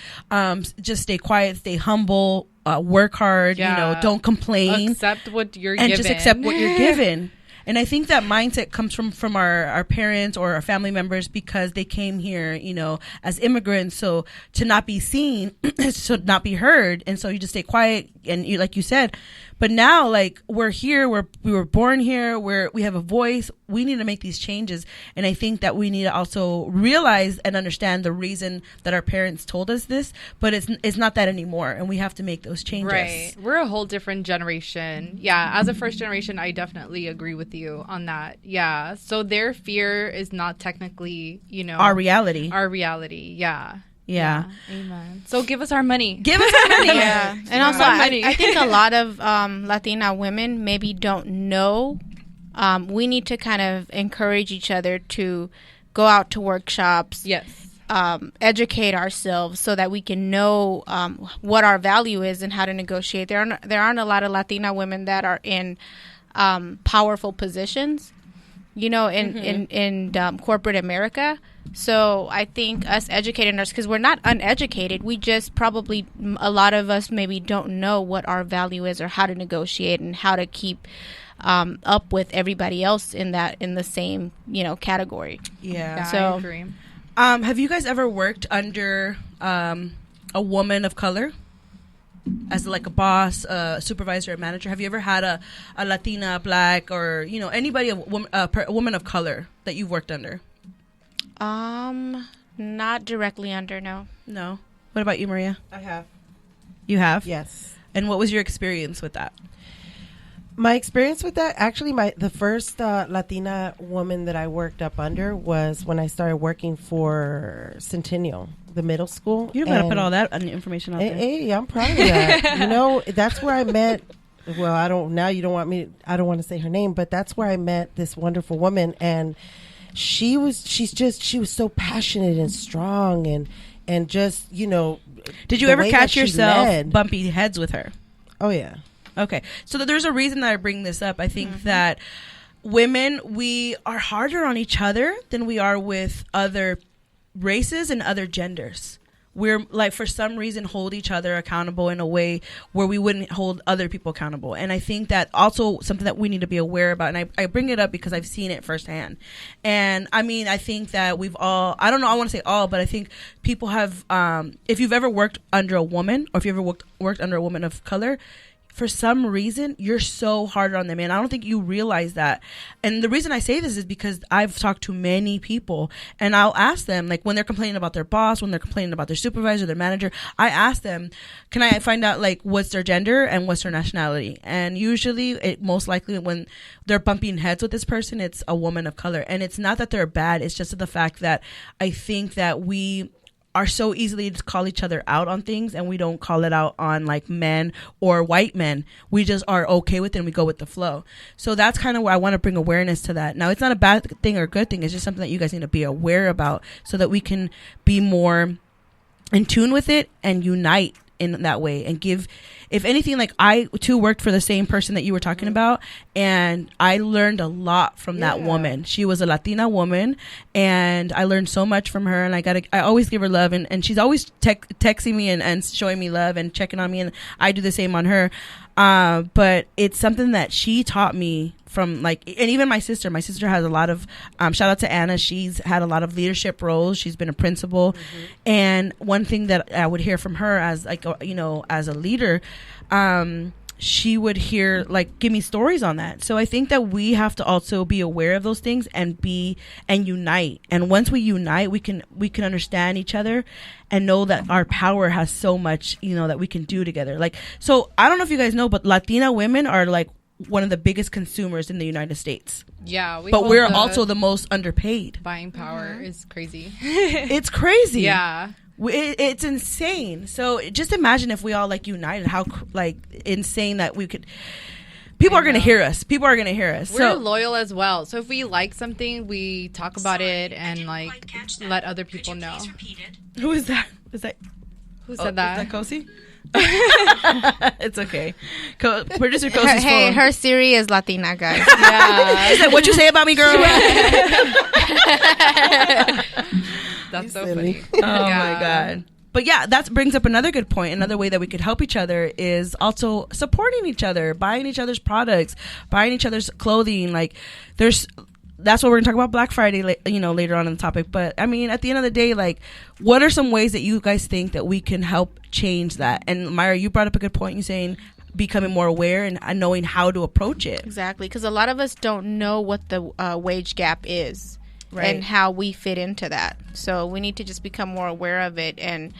just stay quiet, stay humble, work hard, don't complain. Accept what you're given. And just accept what you're given. And I think that mindset comes from our parents or our family members, because they came here, as immigrants. So to not be seen, to not be heard. And so you just stay quiet, and you, like you said. But now, like, we're here, we were born here, we have a voice. We need to make these changes. And I think that we need to also realize and understand the reason that our parents told us this, but it's not that anymore. And we have to make those changes. Right. We're a whole different generation. Yeah. As a first generation, I definitely agree with you on that. Yeah. So their fear is not technically, our reality. Our reality. Yeah. Yeah. Amen. So give us our money. Give us our money. Yeah. And also, I think a lot of Latina women maybe don't know. We need to kind of encourage each other to go out to workshops. Yes. Educate ourselves so that we can know what our value is and how to negotiate. There aren't a lot of Latina women that are in powerful positions, in corporate America. So I think us educating us, because we're not uneducated, we just probably, a lot of us maybe don't know what our value is or how to negotiate and how to keep up with everybody else in the same Yeah. category. So I agree. Have you guys ever worked under a woman of color as like a boss, a supervisor, a manager? Have you ever had a Latina, Black, or anybody, a woman of color that you've worked under? Not directly under, no. No. What about you, Maria? I have. You have? Yes. And what was your experience with that? My experience with that, actually, the first Latina woman that I worked up under was when I started working for Centennial, the middle school. You don't got to put all that information out there. Hey, I'm proud of that. That's where I met. Well, I don't want to say her name, but that's where I met this wonderful woman, and she was so passionate and strong and just, Did you ever catch yourself bumping heads with her? Oh, yeah. Okay. So there's a reason that I bring this up. I think that women, we are harder on each other than we are with other races and other genders. We're like, for some reason, hold each other accountable in a way where we wouldn't hold other people accountable. And I think that also something that we need to be aware about. And I bring it up because I've seen it firsthand. And I mean, I think that we've all, I don't know, I want to say all, but I think people have, if you've ever worked under a woman, or if you ever worked under a woman of color, for some reason, you're so hard on them. And I don't think you realize that. And the reason I say this is because I've talked to many people, and I'll ask them, like, when they're complaining about their boss, when they're complaining about their supervisor, their manager, I ask them, can I find out, like, what's their gender and what's their nationality? And usually, most likely, when they're bumping heads with this person, it's a woman of color. And it's not that they're bad. It's just the fact that I think that we are so easily to call each other out on things, and we don't call it out on like men or white men. We just are okay with it and we go with the flow. So that's kind of where I want to bring awareness to that. Now, it's not a bad thing or a good thing. It's just something that you guys need to be aware about so that we can be more in tune with it and unite in that way and give. If anything, like I too worked for the same person that you were talking about, and I learned a lot from that woman. She was a Latina woman, and I learned so much from her, and I always give her love, and she's always texting me and showing me love and checking on me, and I do the same on her. But it's something that she taught me from, like, and even my sister has a lot of shout out to Anna. She's had a lot of leadership roles. She's been a principal, and one thing that I would hear from her as like, you know, as a leader, she would hear, like, give me stories on that. So I think that we have to also be aware of those things and unite. And once we unite, we can understand each other and know that our power has so much, you know, that we can do together. Like, so I don't know if you guys know, but Latina women are like one of the biggest consumers in the United States. Yeah. But we're also the most underpaid. Buying power is crazy. It's crazy. Yeah. It's insane. So just imagine if we all like united, how like insane that we could. People are going to hear us. We're loyal as well. So if we like something, we talk about it and like let other people know. Who is that? Who said that? Is that Kosi? It's okay. Producer Kosi's phone. Her Siri is Latina, guys. Yeah. She said, "What you say about me, girl?" That's so funny. Oh my God. But yeah, that brings up another good point. Another way that we could help each other is also supporting each other, buying each other's products, buying each other's clothing. Like, that's what we're gonna talk about Black Friday, you know, later on in the topic. But I mean, at the end of the day, like, what are some ways that you guys think that we can help change that? And Myra, you brought up a good point. You saying becoming more aware and knowing how to approach it. Exactly, because a lot of us don't know what the wage gap is. Right. And how we fit into that. So we need to just become more aware of it. And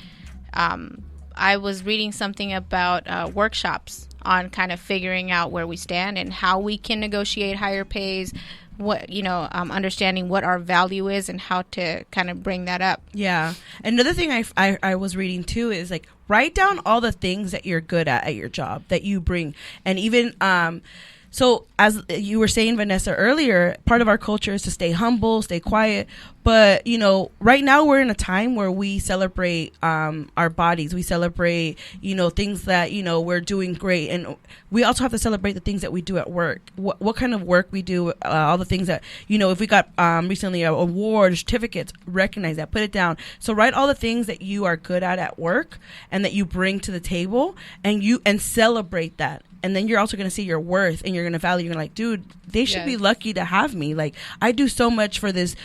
I was reading something about workshops on kind of figuring out where we stand and how we can negotiate higher pays, what, you know, understanding what our value is and how to kind of bring that up. Yeah. Another thing I was reading too is, like, write down all the things that you're good at your job that you bring. And even so, as you were saying, Vanessa, earlier, part of our culture is to stay humble, stay quiet. But, you know, right now we're in a time where we celebrate our bodies. We celebrate, you know, things that, you know, we're doing great. And we also have to celebrate the things that we do at work. What kind of work we do, all the things that, you know, if we got recently an award, certificates, recognize that, put it down. So write all the things that you are good at work and that you bring to the table, and celebrate that. And then you're also going to see your worth, and you're going to value. You're like, dude, they should be lucky to have me. Like, I do so much for this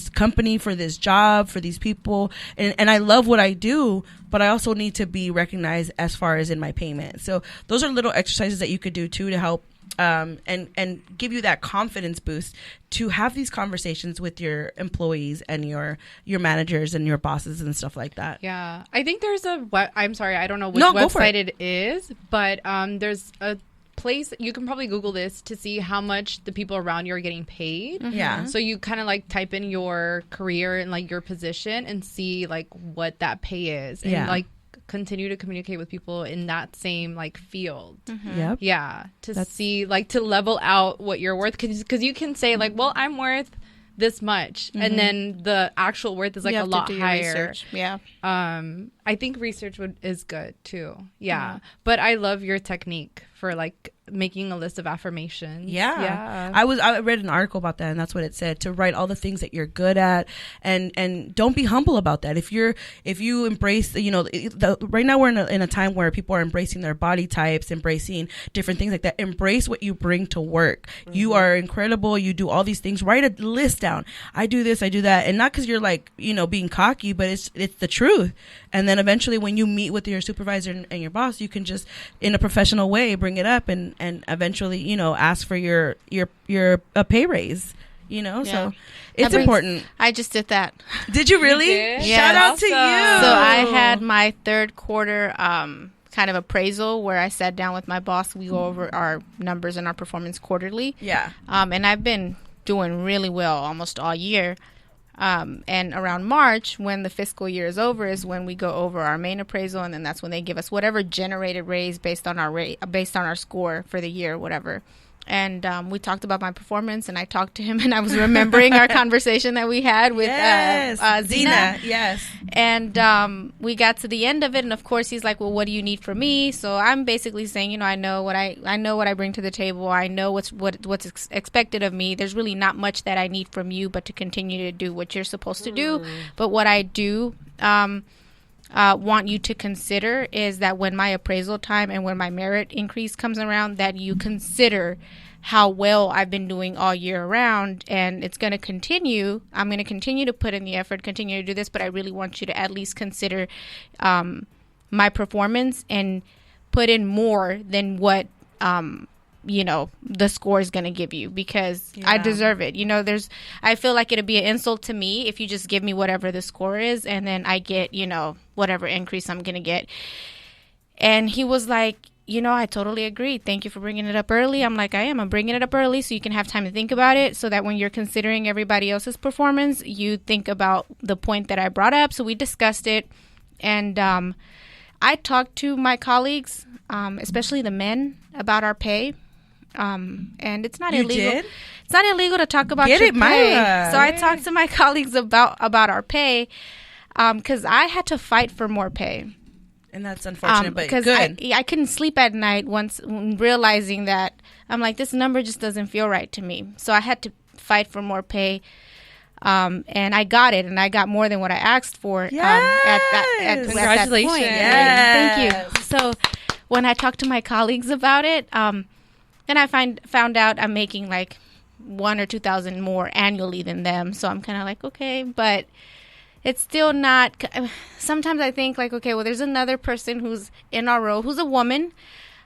company, for this job, for these people. And I love what I do, but I also need to be recognized as far as in my payment. So those are little exercises that you could do too to help and give you that confidence boost to have these conversations with your employees and your managers and your bosses and stuff like that. Yeah. I think there's I'm sorry, I don't know which website it is, but there's a place, you can probably Google this to see how much the people around you are getting paid. Mm-hmm. Yeah. So you kind of like type in your career and like your position and see like what that pay is. And like continue to communicate with people in that same like field. Yep. Yeah. To see, like, to level out what you're worth. Because you can say like, well, I'm worth this much. And then the actual worth is like a lot higher. Yeah. I think research is good too. Yeah. But I love your technique for like making a list of affirmations. Yeah. I read an article about that, and that's what it said, to write all the things that you're good at, and don't be humble about that. If you embrace, you know, right now we're in a time where people are embracing their body types, embracing different things like that. Embrace what you bring to work. You are incredible. You do all these things. Write a list down. I do this, I do that. And not because you're like, you know, being cocky, but it's the truth. And then eventually when you meet with your supervisor and your boss, you can just, in a professional way, bring it up and eventually, you know, ask for your pay raise, you know. So it's important. I just did that. Did you really? Shout out to you. So I had my third quarter kind of appraisal where I sat down with my boss. We go over our numbers and our performance quarterly. Yeah. And I've been doing really well almost all year. And around March, when the fiscal year is over, is when we go over our main appraisal, and then that's when they give us whatever generated raise based on our score for the year, whatever. And we talked about my performance, and I talked to him, and I was remembering our conversation that we had with Zena. Yes. And we got to the end of it, and of course he's like, well, what do you need from me? So I'm basically saying, you know, I know what I bring to the table. I know what's expected of me. There's really not much that I need from you but to continue to do what you're supposed to do. But what I do want you to consider is that when my appraisal time and when my merit increase comes around, that you consider how well I've been doing all year round, and it's going to continue. I'm going to continue to put in the effort, continue to do this, but I really want you to at least consider my performance and put in more than what the score is going to give you, because I deserve it. You know, I feel like it'd be an insult to me if you just give me whatever the score is and then I get, whatever increase I'm going to get. And he was like, I totally agree. Thank you for bringing it up early. I'm like, I'm bringing it up early so you can have time to think about it, so that when you're considering everybody else's performance, you think about the point that I brought up. So we discussed it. And I talked to my colleagues, especially the men, about our pay. And it's not illegal. Did? It's not illegal to talk about your pay. Myra. So I talked to my colleagues about our pay, because I had to fight for more pay. And that's unfortunate, but because good. I couldn't sleep at night once realizing that I'm like, this number just doesn't feel right to me. So I had to fight for more pay. And I got it, and I got more than what I asked for. Yes. At that point. Yes. Thank you. So when I talked to my colleagues about it, then I found out I'm making like $1,000 or $2,000 more annually than them. So I'm kind of like, okay, but it's still not. Sometimes I think like, okay, well, there's another person who's in our row who's a woman,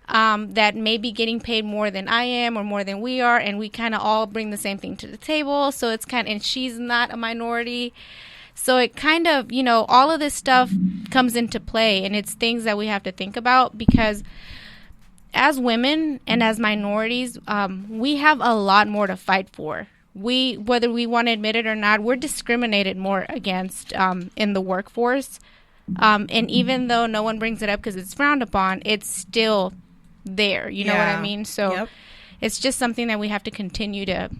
that may be getting paid more than I am or more than we are, and we kind of all bring the same thing to the table. So it's and she's not a minority. So it kind of, all of this stuff comes into play, and it's things that we have to think about, because as women and as minorities, we have a lot more to fight for. Whether we want to admit it or not, we're discriminated more against in the workforce. And even though no one brings it up because it's frowned upon, it's still there. You know what I mean? So it's just something that we have to continue to,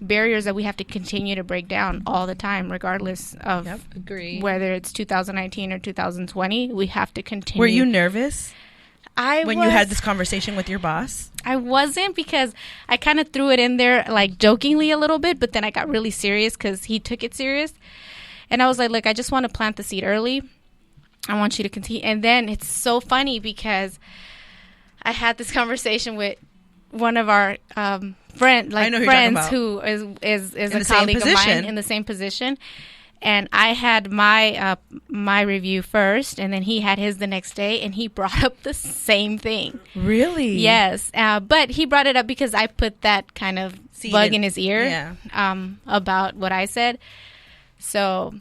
barriers that we have to continue to break down all the time, regardless of whether it's 2019 or 2020. We have to continue. Were you nervous when you had this conversation with your boss? I wasn't, because I kind of threw it in there like jokingly a little bit, but then I got really serious because he took it serious. And I was like, look, I just want to plant the seed early. I want you to continue. And then it's so funny because I had this conversation with one of our friends who is a colleague of mine in the same position. And I had my my review first, and then he had his the next day, and he brought up the same thing. Really? Yes. But he brought it up because I put that kind of bug in his ear about what I said. So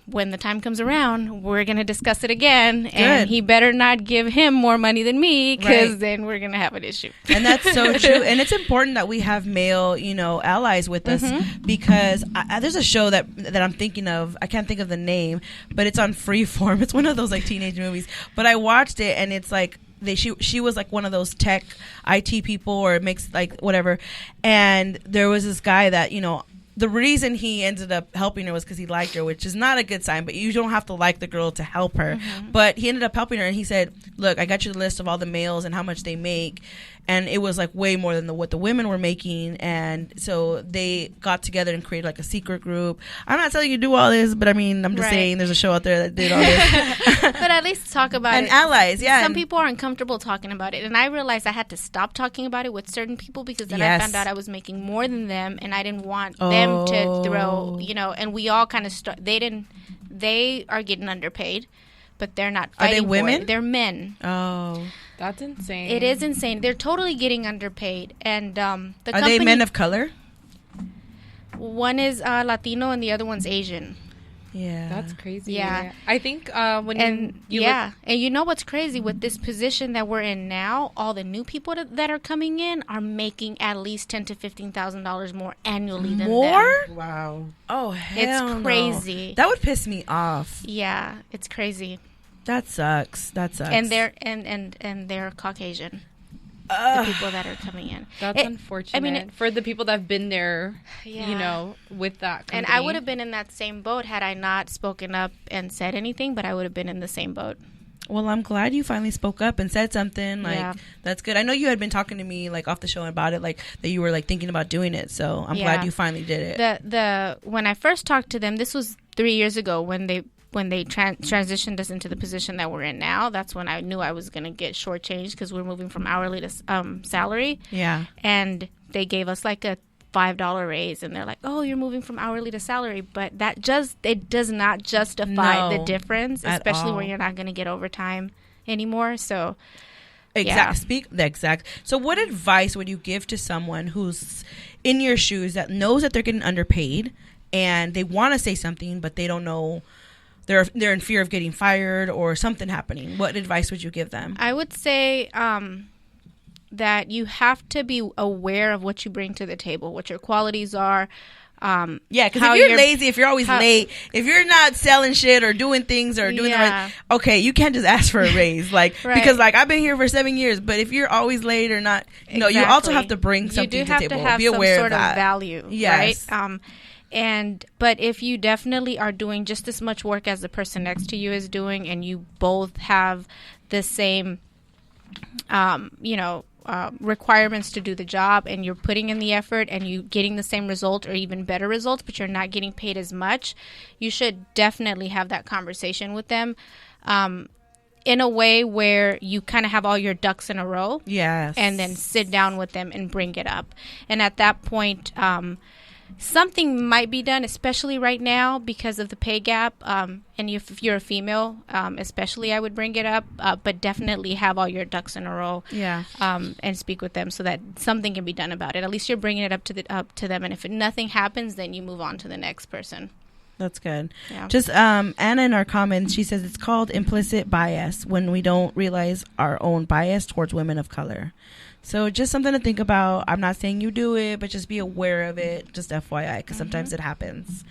when the time comes around, we're going to discuss it again. And he better not give him more money than me, because then we're going to have an issue. And that's so true. And it's important that we have male, allies with us, because there's a show that I'm thinking of. I can't think of the name, but it's on Freeform. It's one of those like teenage movies. But I watched it, and it's like she was like one of those tech IT people, or makes like whatever. And there was this guy that, the reason he ended up helping her was because he liked her, which is not a good sign, but you don't have to like the girl to help her. But he ended up helping her, and he said, look, I got you the list of all the males and how much they make. And it was like way more than what the women were making. And so they got together and created like a secret group. I'm not telling you to do all this, but I mean, I'm just saying there's a show out there that did all this. But at least talk about it. And allies, Some people are uncomfortable talking about it. And I realized I had to stop talking about it with certain people, because then I found out I was making more than them, and I didn't want them to throw, and we all kind of they are getting underpaid, but they're not fighting. Are they women? For it. They're men. Oh. That's insane. It is insane. They're totally getting underpaid. And are they men of color? One is Latino and the other one's Asian. Yeah. That's crazy. Yeah. I think when And you and you know what's crazy with this position that we're in now? All the new people that are coming in are making at least $10,000 to $15,000 more annually than More? them. Wow. Oh, hell no. crazy. That would piss me off. Yeah, it's crazy. That sucks. And they're and they're Caucasian. The people that are coming in. That's unfortunate. I mean, for the people that have been there, Yeah. you know, with that company. and I would have been in that same boat had I not spoken up and said anything, but I would have been in the same boat. Well, I'm glad you finally spoke up and said something. Like, Yeah. that's good. I know you had been talking to me, like, off the show about it, like, that you were, like, thinking about doing it. So I'm glad Yeah. you finally did it. When I first talked to them, this was 3 years ago when they transitioned us into the position that we're in now. That's when I knew I was going to get shortchanged because we're moving from hourly to salary. Yeah. And they gave us like a $5 raise, and they're like, "Oh, you're moving from hourly to salary," but it does not justify the No, difference, at especially all. when you're not going to get overtime anymore. So, Exact. So what advice would you give to someone who's in your shoes that knows that they're getting underpaid and they want to say something, but they don't know? They're in fear of getting fired or something happening. What advice would you give them? I would say that you have to be aware of what you bring to the table, what your qualities are. Yeah, because how if you're you're- lazy, if you're always late, if you're not selling shit or doing things or doing the right, okay, you can't just ask for a raise, like Right. because like I've been here for 7 years, but if you're always late or not, you also Exactly. have to bring something you do to have the table. to have Be some aware sort of that. value, Yes. right? But if you definitely are doing just as much work as the person next to you is doing, and you both have the same, requirements to do the job, and you're putting in the effort, and you getting the same result or even better results, but you're not getting paid as much, you should definitely have that conversation with them. In a way where you kind of have all your ducks in a row. Yes. And then sit down with them and bring it up. And at that point, something might be done, especially right now because of the pay gap. And if you're a female, especially, I would bring it up. But definitely have all your ducks in a row. Yeah. And speak with them so that something can be done about it. At least you're bringing it up to them. And if nothing happens, then you move on to the next person. That's good. Yeah. Just Anna in our comments, she says it's called implicit bias when we don't realize our own bias towards women of color. So just something to think about. I'm not saying you do it, but just be aware of it. Just FYI, because sometimes it happens.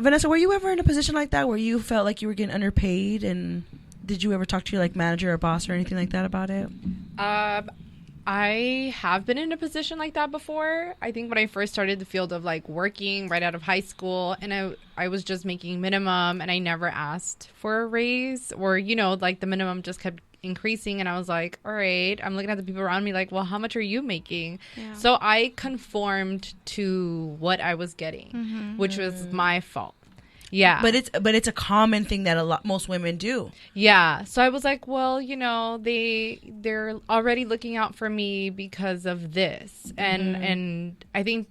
Vanessa, were you ever in a position like that where you felt like you were getting underpaid? And did you ever talk to your like manager or boss or anything like that about it? I have been in a position like that before. I think when I first started the field of like working right out of high school, and I was just making minimum, and I never asked for a raise, or like the minimum just kept increasing, and I was like, all right, I'm looking at the people around me like, well, how much are you making? Yeah. So I conformed to what I was getting, which was my fault. Yeah. But it's a common thing that most women do. Yeah. So I was like, well, they're already looking out for me because of this. And I think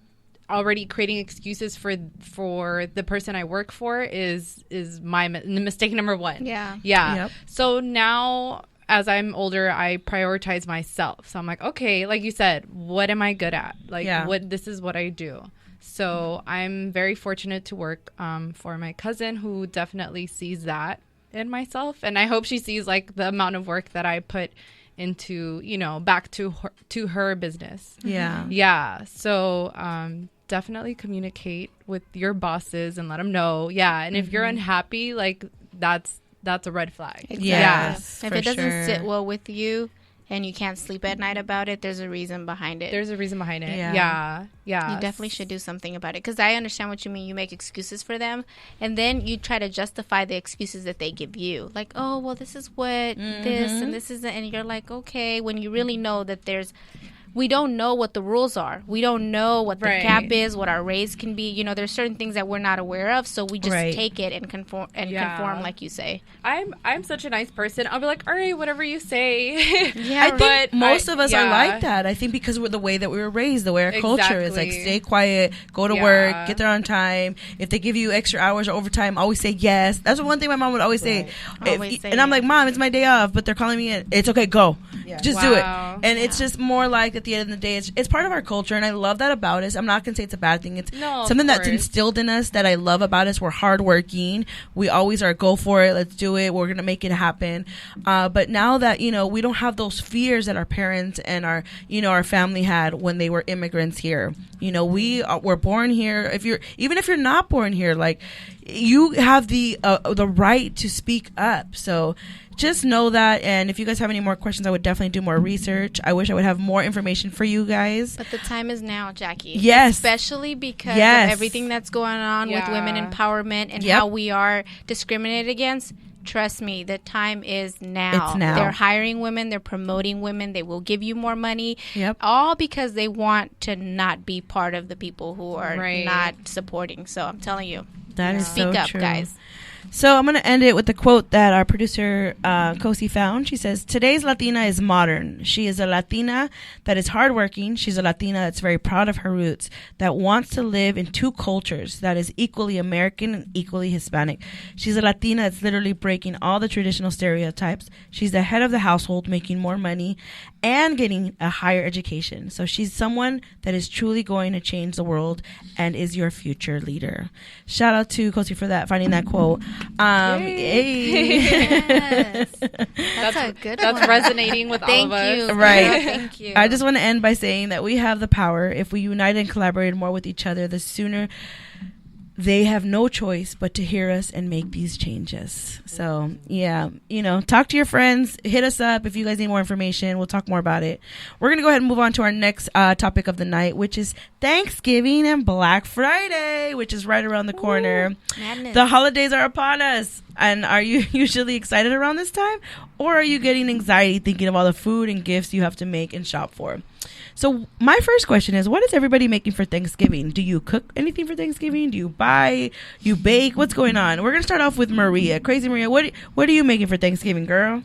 already creating excuses for the person I work for is my mistake number one. Yeah. Yeah. Yep. So now as I'm older, I prioritize myself. So I'm like, okay, like you said, what am I good at? Like this is what I do. So I'm very fortunate to work for my cousin, who definitely sees that in myself. And I hope she sees like the amount of work that I put into, back to her business. Yeah. Yeah. So definitely communicate with your bosses and let them know. Yeah. And if you're unhappy, like that's a red flag. Exactly. Yes, if it doesn't sit well with you, and you can't sleep at night about it, there's a reason behind it. There's a reason behind it. Yeah. Yeah. You definitely should do something about it, because I understand what you mean. You make excuses for them, and then you try to justify the excuses that they give you. Like, oh, well, this is what this and this is, and you're like, okay, when you really know that we don't know what the rules are. We don't know what the cap is, what our raise can be. There's certain things that we're not aware of, so we just take it and conform like you say. I'm such a nice person. I'll be like, all right, whatever you say. I think most of us are like that. I think because we're the way that we were raised, the way our culture is, like, stay quiet, go to work, get there on time. If they give you extra hours or overtime, always say yes. That's the one thing my mom would always say. And I'm like, Mom, it's my day off, but they're calling me in. It's okay, go. Just do it. Wow. And it's just more like at the end of the day, it's part of our culture, and I love that about us. I'm not gonna say it's a bad thing. It's something that's instilled in us that I love about us. We're hardworking. We always are go for it. Let's do it. We're gonna make it happen. But now that we don't have those fears that our parents and our family had when they were immigrants here. We're born here. Even if you're not born here, like you have the right to speak up. So just know that. And if you guys have any more questions, I would definitely do more research. I wish I would have more information for you guys. But the time is now, Jackie. Yes. Especially because of everything that's going on with women empowerment and how we are discriminated against. Trust me, the time is now. It's now. They're hiring women. They're promoting women. They will give you more money. Yep. All because they want to not be part of the people who are not supporting. So I'm telling you. That is Speak so up, true. guys. So I'm going to end it with the quote that our producer, Kosi, found. She says, "Today's Latina is modern. She is a Latina that is hardworking. She's a Latina that's very proud of her roots, that wants to live in two cultures, that is equally American and equally Hispanic. She's a Latina that's literally breaking all the traditional stereotypes. She's the head of the household, making more money and getting a higher education. So she's someone that is truly going to change the world and is your future leader." Shout out to Kosi for finding that quote. Yes. That's a good one. That's resonating with all of us. Thank you. Right. Yeah, thank you. I just want to end by saying that we have the power. If we unite and collaborate more with each other, the sooner they have no choice but to hear us and make these changes. So, talk to your friends. Hit us up if you guys need more information. We'll talk more about it. We're going to go ahead and move on to our next topic of the night, which is Thanksgiving and Black Friday, which is right around the corner. Madness. The holidays are upon us. And are you usually excited around this time? Or are you getting anxiety thinking of all the food and gifts you have to make and shop for? So my first question is, what is everybody making for Thanksgiving? Do you cook anything for Thanksgiving? Do you buy? You bake? What's going on? We're going to start off with Maria. Crazy Maria, what are you making for Thanksgiving, girl?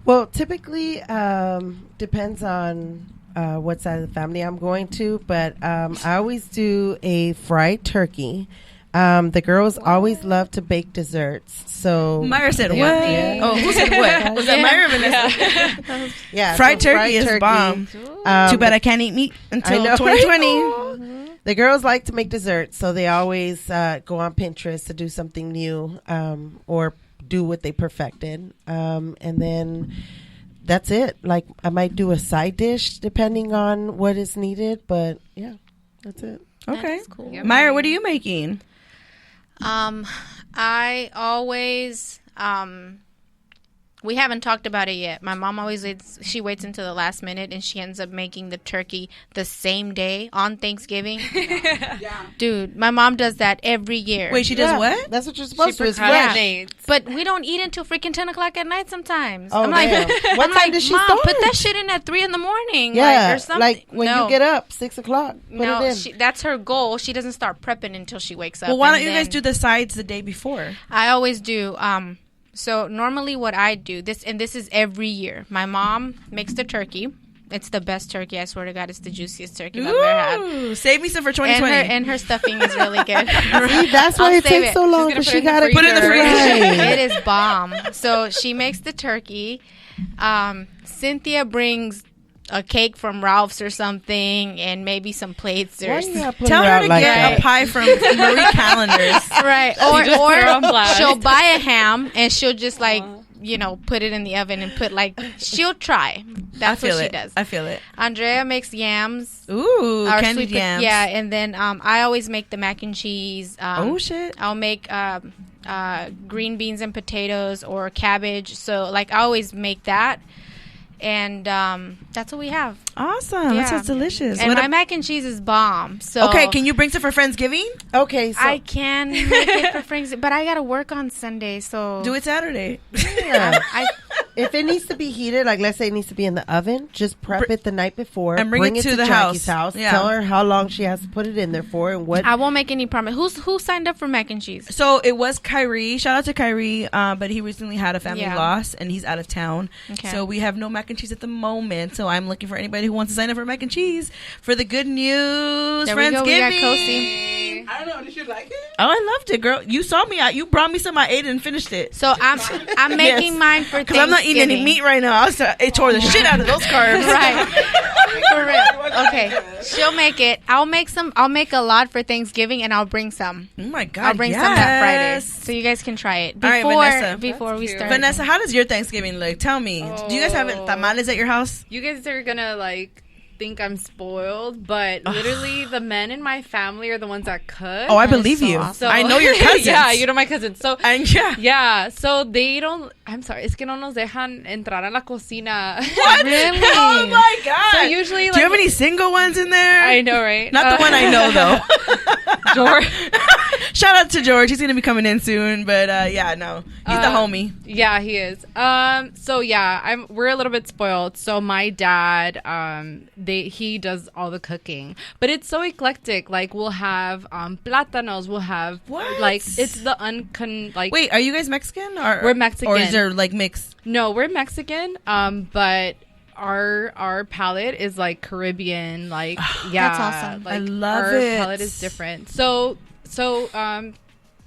Well, typically depends on what side of the family I'm going to, but I always do a fried turkey. The girls always love to bake desserts. So Myra said, what? Yeah. Oh, who said what? Was that Myra or Vanessa? Yeah, Fried turkey is bomb. Too bad I can't eat meat until 2020. The girls like to make desserts, so they always go on Pinterest to do something new or do what they perfected. And then that's it. Like, I might do a side dish depending on what is needed, but yeah, that's it. Okay. Cool. Myra, what are you making? I always we haven't talked about it yet. My mom always waits until the last minute, and she ends up making the turkey the same day on Thanksgiving. Dude, my mom does that every year. Wait, she does what? That's what you're supposed to. It's fresh. Procrastinates. But we don't eat until freaking 10 o'clock at night sometimes. Oh, I'm like, damn. What time does she Mom, start? put that shit in at 3 in the morning. Yeah, or something. like when No. you get up, 6 o'clock. Put No, it in. that's her goal. She doesn't start prepping until she wakes up. Well, why don't and you guys then- do the sides the day before? I always do. So normally what I do, this is every year. My mom makes the turkey. It's the best turkey. I swear to God, it's the juiciest turkey I've ever had. Ooh, save me some for 2020. And her stuffing is really good. See, that's why I'll it save takes it. so long, She's because gonna she got to Put it in the freezer. It is bomb. So she makes the turkey. Cynthia brings a cake from Ralph's or something, and maybe some plates or Why you gotta put Tell her her out to like get that? a pie from Marie Callender's. right. just put her on Or blast. she'll buy a ham and she'll just put it in the oven and put she'll try. That's what she does. I feel it. Andrea makes yams. Ooh, Our candied sweet yams. Yeah, and then I always make the mac and cheese. Oh, shit. I'll make green beans and potatoes or cabbage. So I always make that. And that's what we have. Awesome. Yeah. That sounds delicious. And my mac and cheese is bomb. So Okay, can you bring some for Friendsgiving? Okay, so I can make it for friends, but I gotta work on Sunday, so Do it Saturday. yeah. I If it needs to be heated, like let's say it needs to be in the oven, just prep it the night before And bring it to the Jackie's house. Yeah. Tell her how long she has to put it in there for and what. I won't make any promise. Who signed up for mac and cheese? So it was Kyrie. Shout out to Kyrie. But he recently had a family Yeah. loss and he's out of town. Okay. So we have no mac and cheese at the moment. So I'm looking for anybody who wants to sign up for mac and cheese for the good news. There we go. We got Friendsgiving. I don't know. Did you like it? Oh, I loved it, girl. You saw me. You brought me some. I ate it and finished it. So I'm making mine for Thanksgiving. Because I'm not eating any meat right now. It tore the shit out of those carbs. Right. For real. Okay. She'll make it. I'll make some. I'll make a lot for Thanksgiving, and I'll bring some. Oh my God. I'll bring some that Friday, so you guys can try it before we start. Vanessa, how does your Thanksgiving look? Tell me. Do you guys have tamales at your house? You guys are gonna like think I'm spoiled, but literally the men in my family are the ones that cook. Oh, I believe you. So, I know your cousins. Yeah, you know my cousins. So yeah. So they don't. I'm sorry, es que no nos dejan entrar a la cocina. What? Really? Oh my God. So usually, do you have any single ones in there? I know, right? Not the one I know though. George. Shout out to George. He's gonna be coming in soon, but yeah, no, he's the homie. Yeah, he is. So yeah, we're a little bit spoiled. So my dad, he does all the cooking, but it's so eclectic. Like we'll have plátanos. We'll have like it's the like. Wait, are you guys Mexican or we're Mexican? Or is there like mixed? No, we're Mexican. But our palate is like Caribbean. Like yeah, that's awesome. Like, I love our it. Our palate is different. So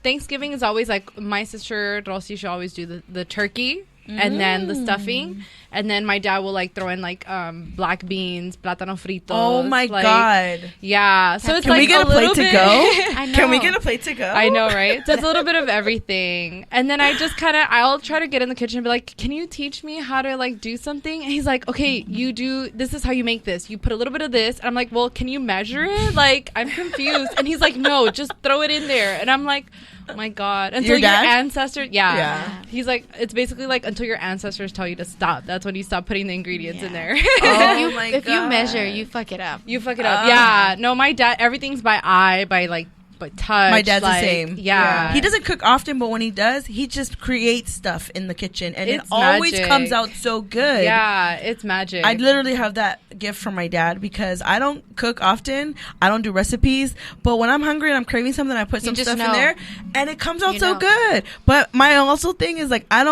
Thanksgiving is always like my sister Rosy should always do the turkey and then the stuffing, and then my dad will like throw in like black beans, plátano fritos. Oh my like, God! Yeah, so it's can we get a plate to go? I know. Can we get a plate to go? I know, right? So it's a little bit of everything, and then I just I'll try to get in the kitchen and be like, "Can you teach me how to like do something?" And he's like, "Okay, you do. This is how you make this. You put a little bit of this." And I'm like, "Well, can you measure it?" Like I'm confused, and he's like, "No, just throw it in there." And I'm like, "Oh my God!" Until your ancestors, yeah. He's like, it's basically like until your ancestors tell you to stop. That's when you stop putting the ingredients in there. If you measure, you fuck it up. You fuck it up. Yeah. No, my dad, everything's by eye, by touch. My dad's like, the same. Yeah. He doesn't cook often, but when he does, he just creates stuff in the kitchen, and it's it always magic. comes out so good. Yeah, it's magic. I literally have that gift from my dad because I don't cook often. I don't do recipes, but when I'm hungry and I'm craving something, I put some stuff in there, and it comes out so good. But my also thing is like I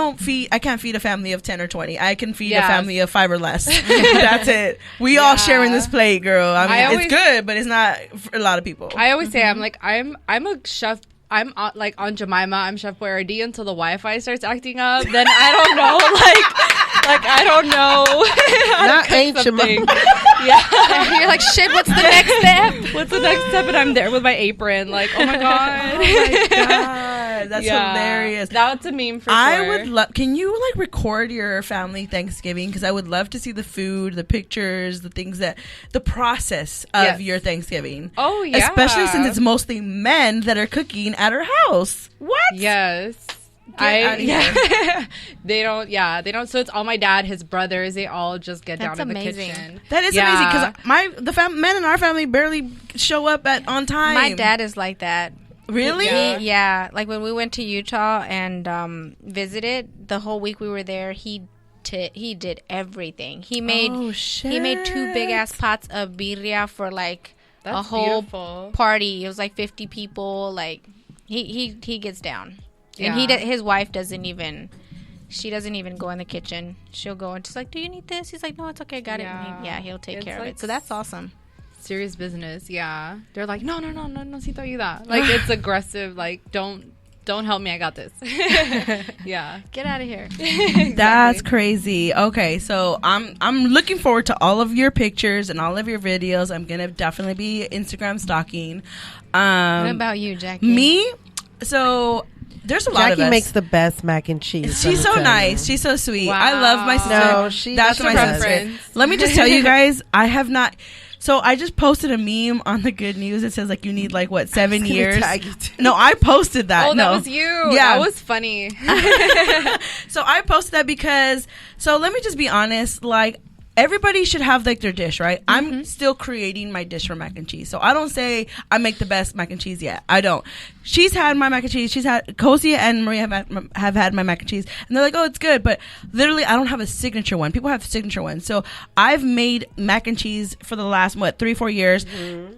can't feed a family of 10 or 20. I can feed a family of 5 or less. That's it. We all sharing this plate, girl. I mean, it's good, but it's not for a lot of people. I always say I'm a chef. I'm like on Jemima. I'm Chef Boyardee until the Wi-Fi starts acting up. Then I don't know. Like I don't know. Not Aunt Jemima. Yeah. You're like, shit. What's the next step? What's the next step? And I'm there with my apron. Like, oh my God. Oh my God. That's hilarious. That's a meme for sure. I would love. Can you like record your family Thanksgiving? Because I would love to see the food, the pictures, the things the process of your Thanksgiving. Oh yeah. Especially since it's mostly men that are cooking at our house. What? Yes. They don't. So it's all my dad, his brothers. They all just get down in the kitchen. That is amazing because men in our family barely show up on time. My dad is like that. Really? Yeah. Like when we went to Utah and visited, the whole week we were there, he did everything. He made 2 big ass pots of birria for like a whole party. It was like 50 people. Like he gets down. Yeah. And his wife doesn't even go in the kitchen. She'll go and she's like, "Do you need this?" He's like, "No, it's okay, I got it." And he'll take care of it. So that's awesome. Serious business. Yeah. They're like, no, si te ayuda. Like it's aggressive. Like don't help me. I got this. Yeah. Get out of here. Exactly. That's crazy. Okay, so I'm looking forward to all of your pictures and all of your videos. I'm gonna definitely be Instagram stalking. What about you, Jackie? Me? So there's a lot of us. Jackie makes the best mac and cheese. She's so nice. She's so sweet. Wow. I love my sister. That's my sister. Let me just tell you guys, I have not. So I just posted a meme on the Good News. It says like you need like 7 years. No, I posted that. Oh, that was you. Yeah, that was funny. So I posted that because. So let me just be honest. Like everybody should have like their dish, right? I'm still creating my dish for mac and cheese. So I don't say I make the best mac and cheese yet. I don't. She's had my mac and cheese. She's had Cosia and Maria have had my mac and cheese, and they're like, "Oh, it's good," but literally, I don't have a signature one. People have signature ones. So I've made mac and cheese for the last 3-4 years.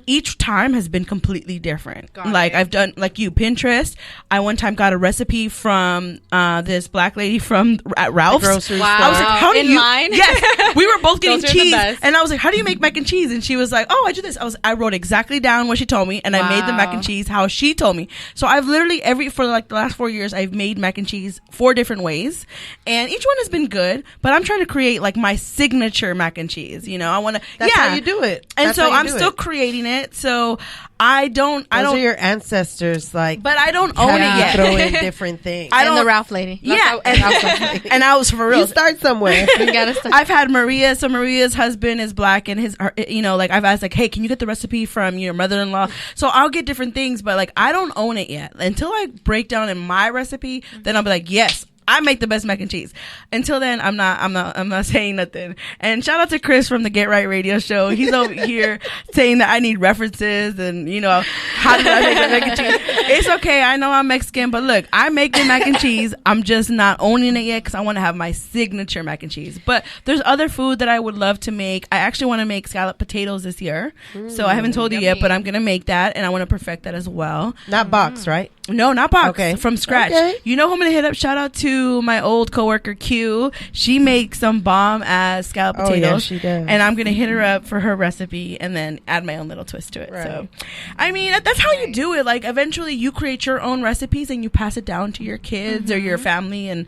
Each time has been completely different. I've done like Pinterest. I one time got a recipe from this black lady from at Ralph's. Grocery store. Wow. I was like, "How do you?" Mine? Yes, we were both both getting Those are the cheese. best. And I was like, how do you make mac and cheese? And she was like, oh, I do this. I wrote exactly down what she told me, and I made the mac and cheese how she told me. So I've literally for like the last 4 years, I've made mac and cheese 4 different ways, and each one has been good. But I'm trying to create like my signature mac and cheese. You know, I want to. That's how you do it. And That's so how you I'm do still it. creating it. So I don't. Those are your ancestors, like. But I don't own it yet. Throw in different things. I And don't. the Ralph lady. Yeah, and I was for real. You start somewhere. You gotta start. I've had Maria. So Maria's husband is black, and like I've asked, like, hey, can you get the recipe from your mother-in-law? So I'll get different things, but like I don't own it yet. Until I break down in my recipe, then I'll be like, yes, I make the best mac and cheese. Until then, I'm not saying nothing. And shout out to Chris from the Get Right Radio Show. He's over here saying that I need references and how do I make the mac and cheese? It's okay. I know I'm Mexican, but look, I make the mac and cheese. I'm just not owning it yet because I want to have my signature mac and cheese. But there's other food that I would love to make. I actually want to make scalloped potatoes this year. So I haven't told you yet, but I'm gonna make that, and I want to perfect that as well. Not box, right? No, not box. Okay. From scratch. Okay. You know who I'm gonna hit up? Shout out to my old coworker Q. She makes some bomb ass scalloped Oh, potatoes. yeah, she does. And I'm gonna hit her up for her recipe and then add my own little twist to it. Right. So, I mean, that's how you do it. Like, eventually, you create your own recipes and you pass it down to your kids or your family, and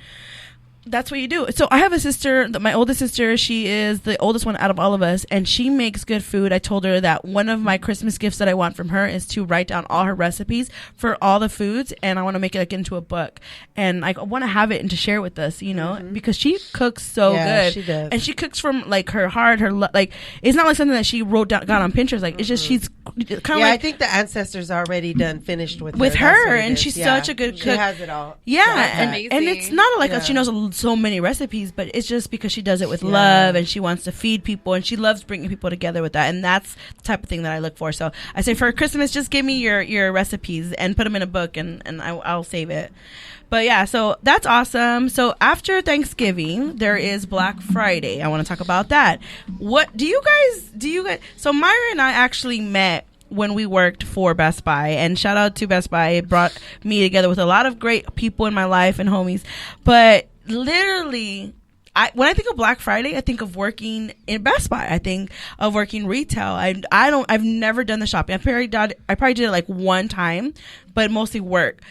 that's what you do. So I have a sister, my oldest sister. She is the oldest one out of all of us, and she makes good food. I told her that one of my Christmas gifts that I want from her is to write down all her recipes for all the foods, and I want to make it like into a book, and I want to have it and to share with us, because she cooks so good. She does. And she cooks from like her heart, like it's not like something that she wrote down, got on Pinterest. Like it's just she's kind of Yeah, like I think the ancestors already done finished with with her. That's her, what it and is. she's Yeah. such a good She cook. has it all. Yeah, That's and amazing. it's not like Yeah. she knows so many recipes, but it's just because she does it with love, and she wants to feed people, and she loves bringing people together with that, and that's the type of thing that I look for. So I say for Christmas, just give me your recipes and put them in a book, and I'll save it. But yeah, so that's awesome. So after Thanksgiving, there is Black Friday. I want to talk about that. What do you guys? So Myra and I actually met when we worked for Best Buy, and shout out to Best Buy. It brought me together with a lot of great people in my life and homies. But literally, when I think of Black Friday, I think of working in Best Buy. I think of working retail. I've never done the shopping. I probably did it like one time, but mostly work.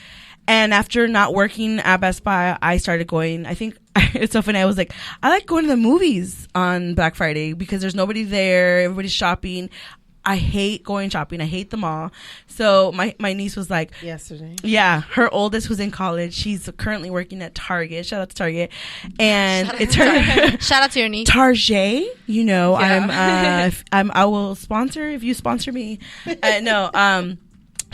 And after not working at Best Buy, I started going, I think it's so funny. I was like, I like going to the movies on Black Friday because there's nobody there. Everybody's shopping. I hate going shopping. I hate the mall. So my niece was like, Yesterday. yeah, her oldest who's in college. She's currently working at Target. Shout out to Target. And it's her Shout out to your niece. Target. I will sponsor if you sponsor me.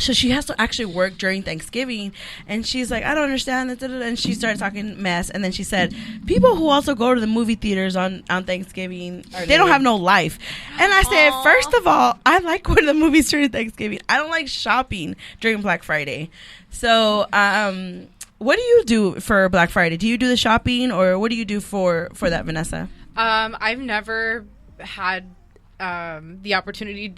So she has to actually work during Thanksgiving, and she's like, I don't understand. And she started talking mess, and then she said, people who also go to the movie theaters on Thanksgiving, they don't have no life. And I said, first of all, I like going to the movies during Thanksgiving. I don't like shopping during Black Friday. So what do you do for Black Friday? Do you do the shopping, or what do you do for that, Vanessa? I've never had the opportunity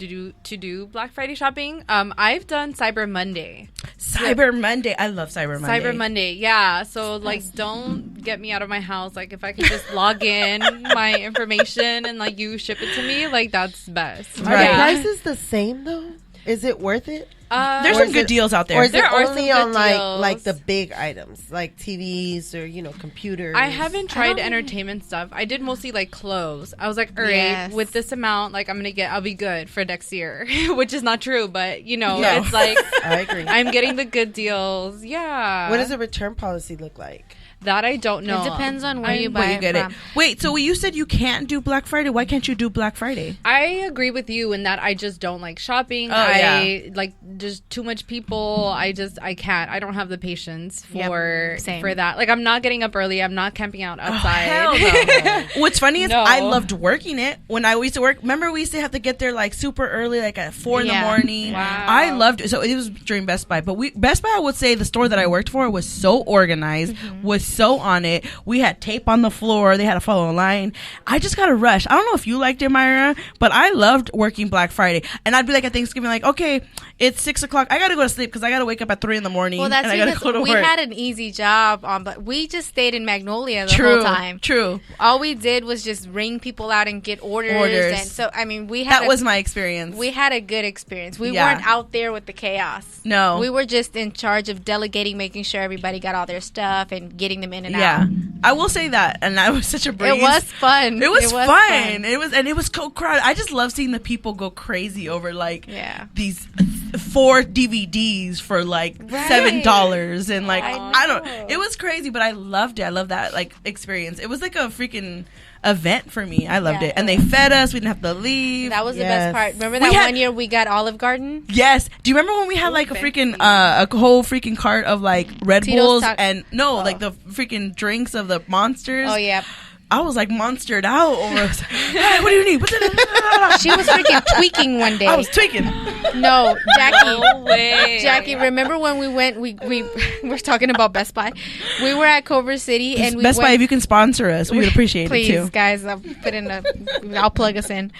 to do Black Friday shopping. I've done Cyber Monday. Cyber Monday. I love Cyber Monday. Cyber Monday, yeah. So like, don't get me out of my house. Like, if I could just log in my information and like you ship it to me, like that's best. Are the prices the same though? Is it worth it? There's Or some is good it- deals out there. Or is There it are only some on good deals. like the big items, like TVs or computers? I haven't tried entertainment stuff. I did mostly like clothes. I was like, all right, Yes. with this amount, like I'll be good for next year, which is not true, but No. it's like I agree. I'm getting the good deals. Yeah. What does the return policy look like? That I don't know. It depends on where you Where buy you get it from. it. Wait, so you said you can't do Black Friday. Why can't you do Black Friday? I agree with you in that I just don't like shopping. Oh, I like just too much people. I can't. I don't have the patience for same. that. Like, I'm not getting up early. I'm not camping out outside. Hell no. What's funny is No. I loved working it when I used to work. Remember, we used to have to get there like super early, like at 4 in the Yeah. morning. Wow. I loved it. So it was during Best Buy, but Best Buy, I would say the store that I worked for was so organized, was so on it. We had tape on the floor. They had to follow a line. I just got to rush. I don't know if you liked it, Myra, but I loved working Black Friday. And I'd be like at Thanksgiving, like, okay, it's 6 o'clock. I got to go to sleep because I got to wake up at 3 a.m. Well, that's and I gotta because go to we work. had an easy job but we just stayed in Magnolia the whole time. True. All we did was just ring people out and get orders. And so, I mean, that was my experience. We had a good experience. We weren't out there with the chaos. No. We were just in charge of delegating, making sure everybody got all their stuff and getting them in and out. I will say that. And that was such a breeze. It was fun. It was fun. It was so crowded. I just love seeing the people go crazy over like these 4 DVDs for like $7 and like I don't. It was crazy, but I loved it. I love that like experience. It was like a freaking event for me. I loved it, and they fed us. We didn't have to leave. That was the best part. Remember that one year we got Olive Garden? Yes. Do you remember when we had like a freaking a whole freaking cart of like Red Bulls and like the freaking drinks of the Monsters? Oh yeah. I was like monstered out almost. Hey, what do you need? She was freaking tweaking one day. I was tweaking. No, Jackie. No way. Jackie, remember when we went? We were talking about Best Buy. We were at Culver City and we Best went, Buy, if you can sponsor us, we would appreciate please, it too. Guys, I'll plug us in.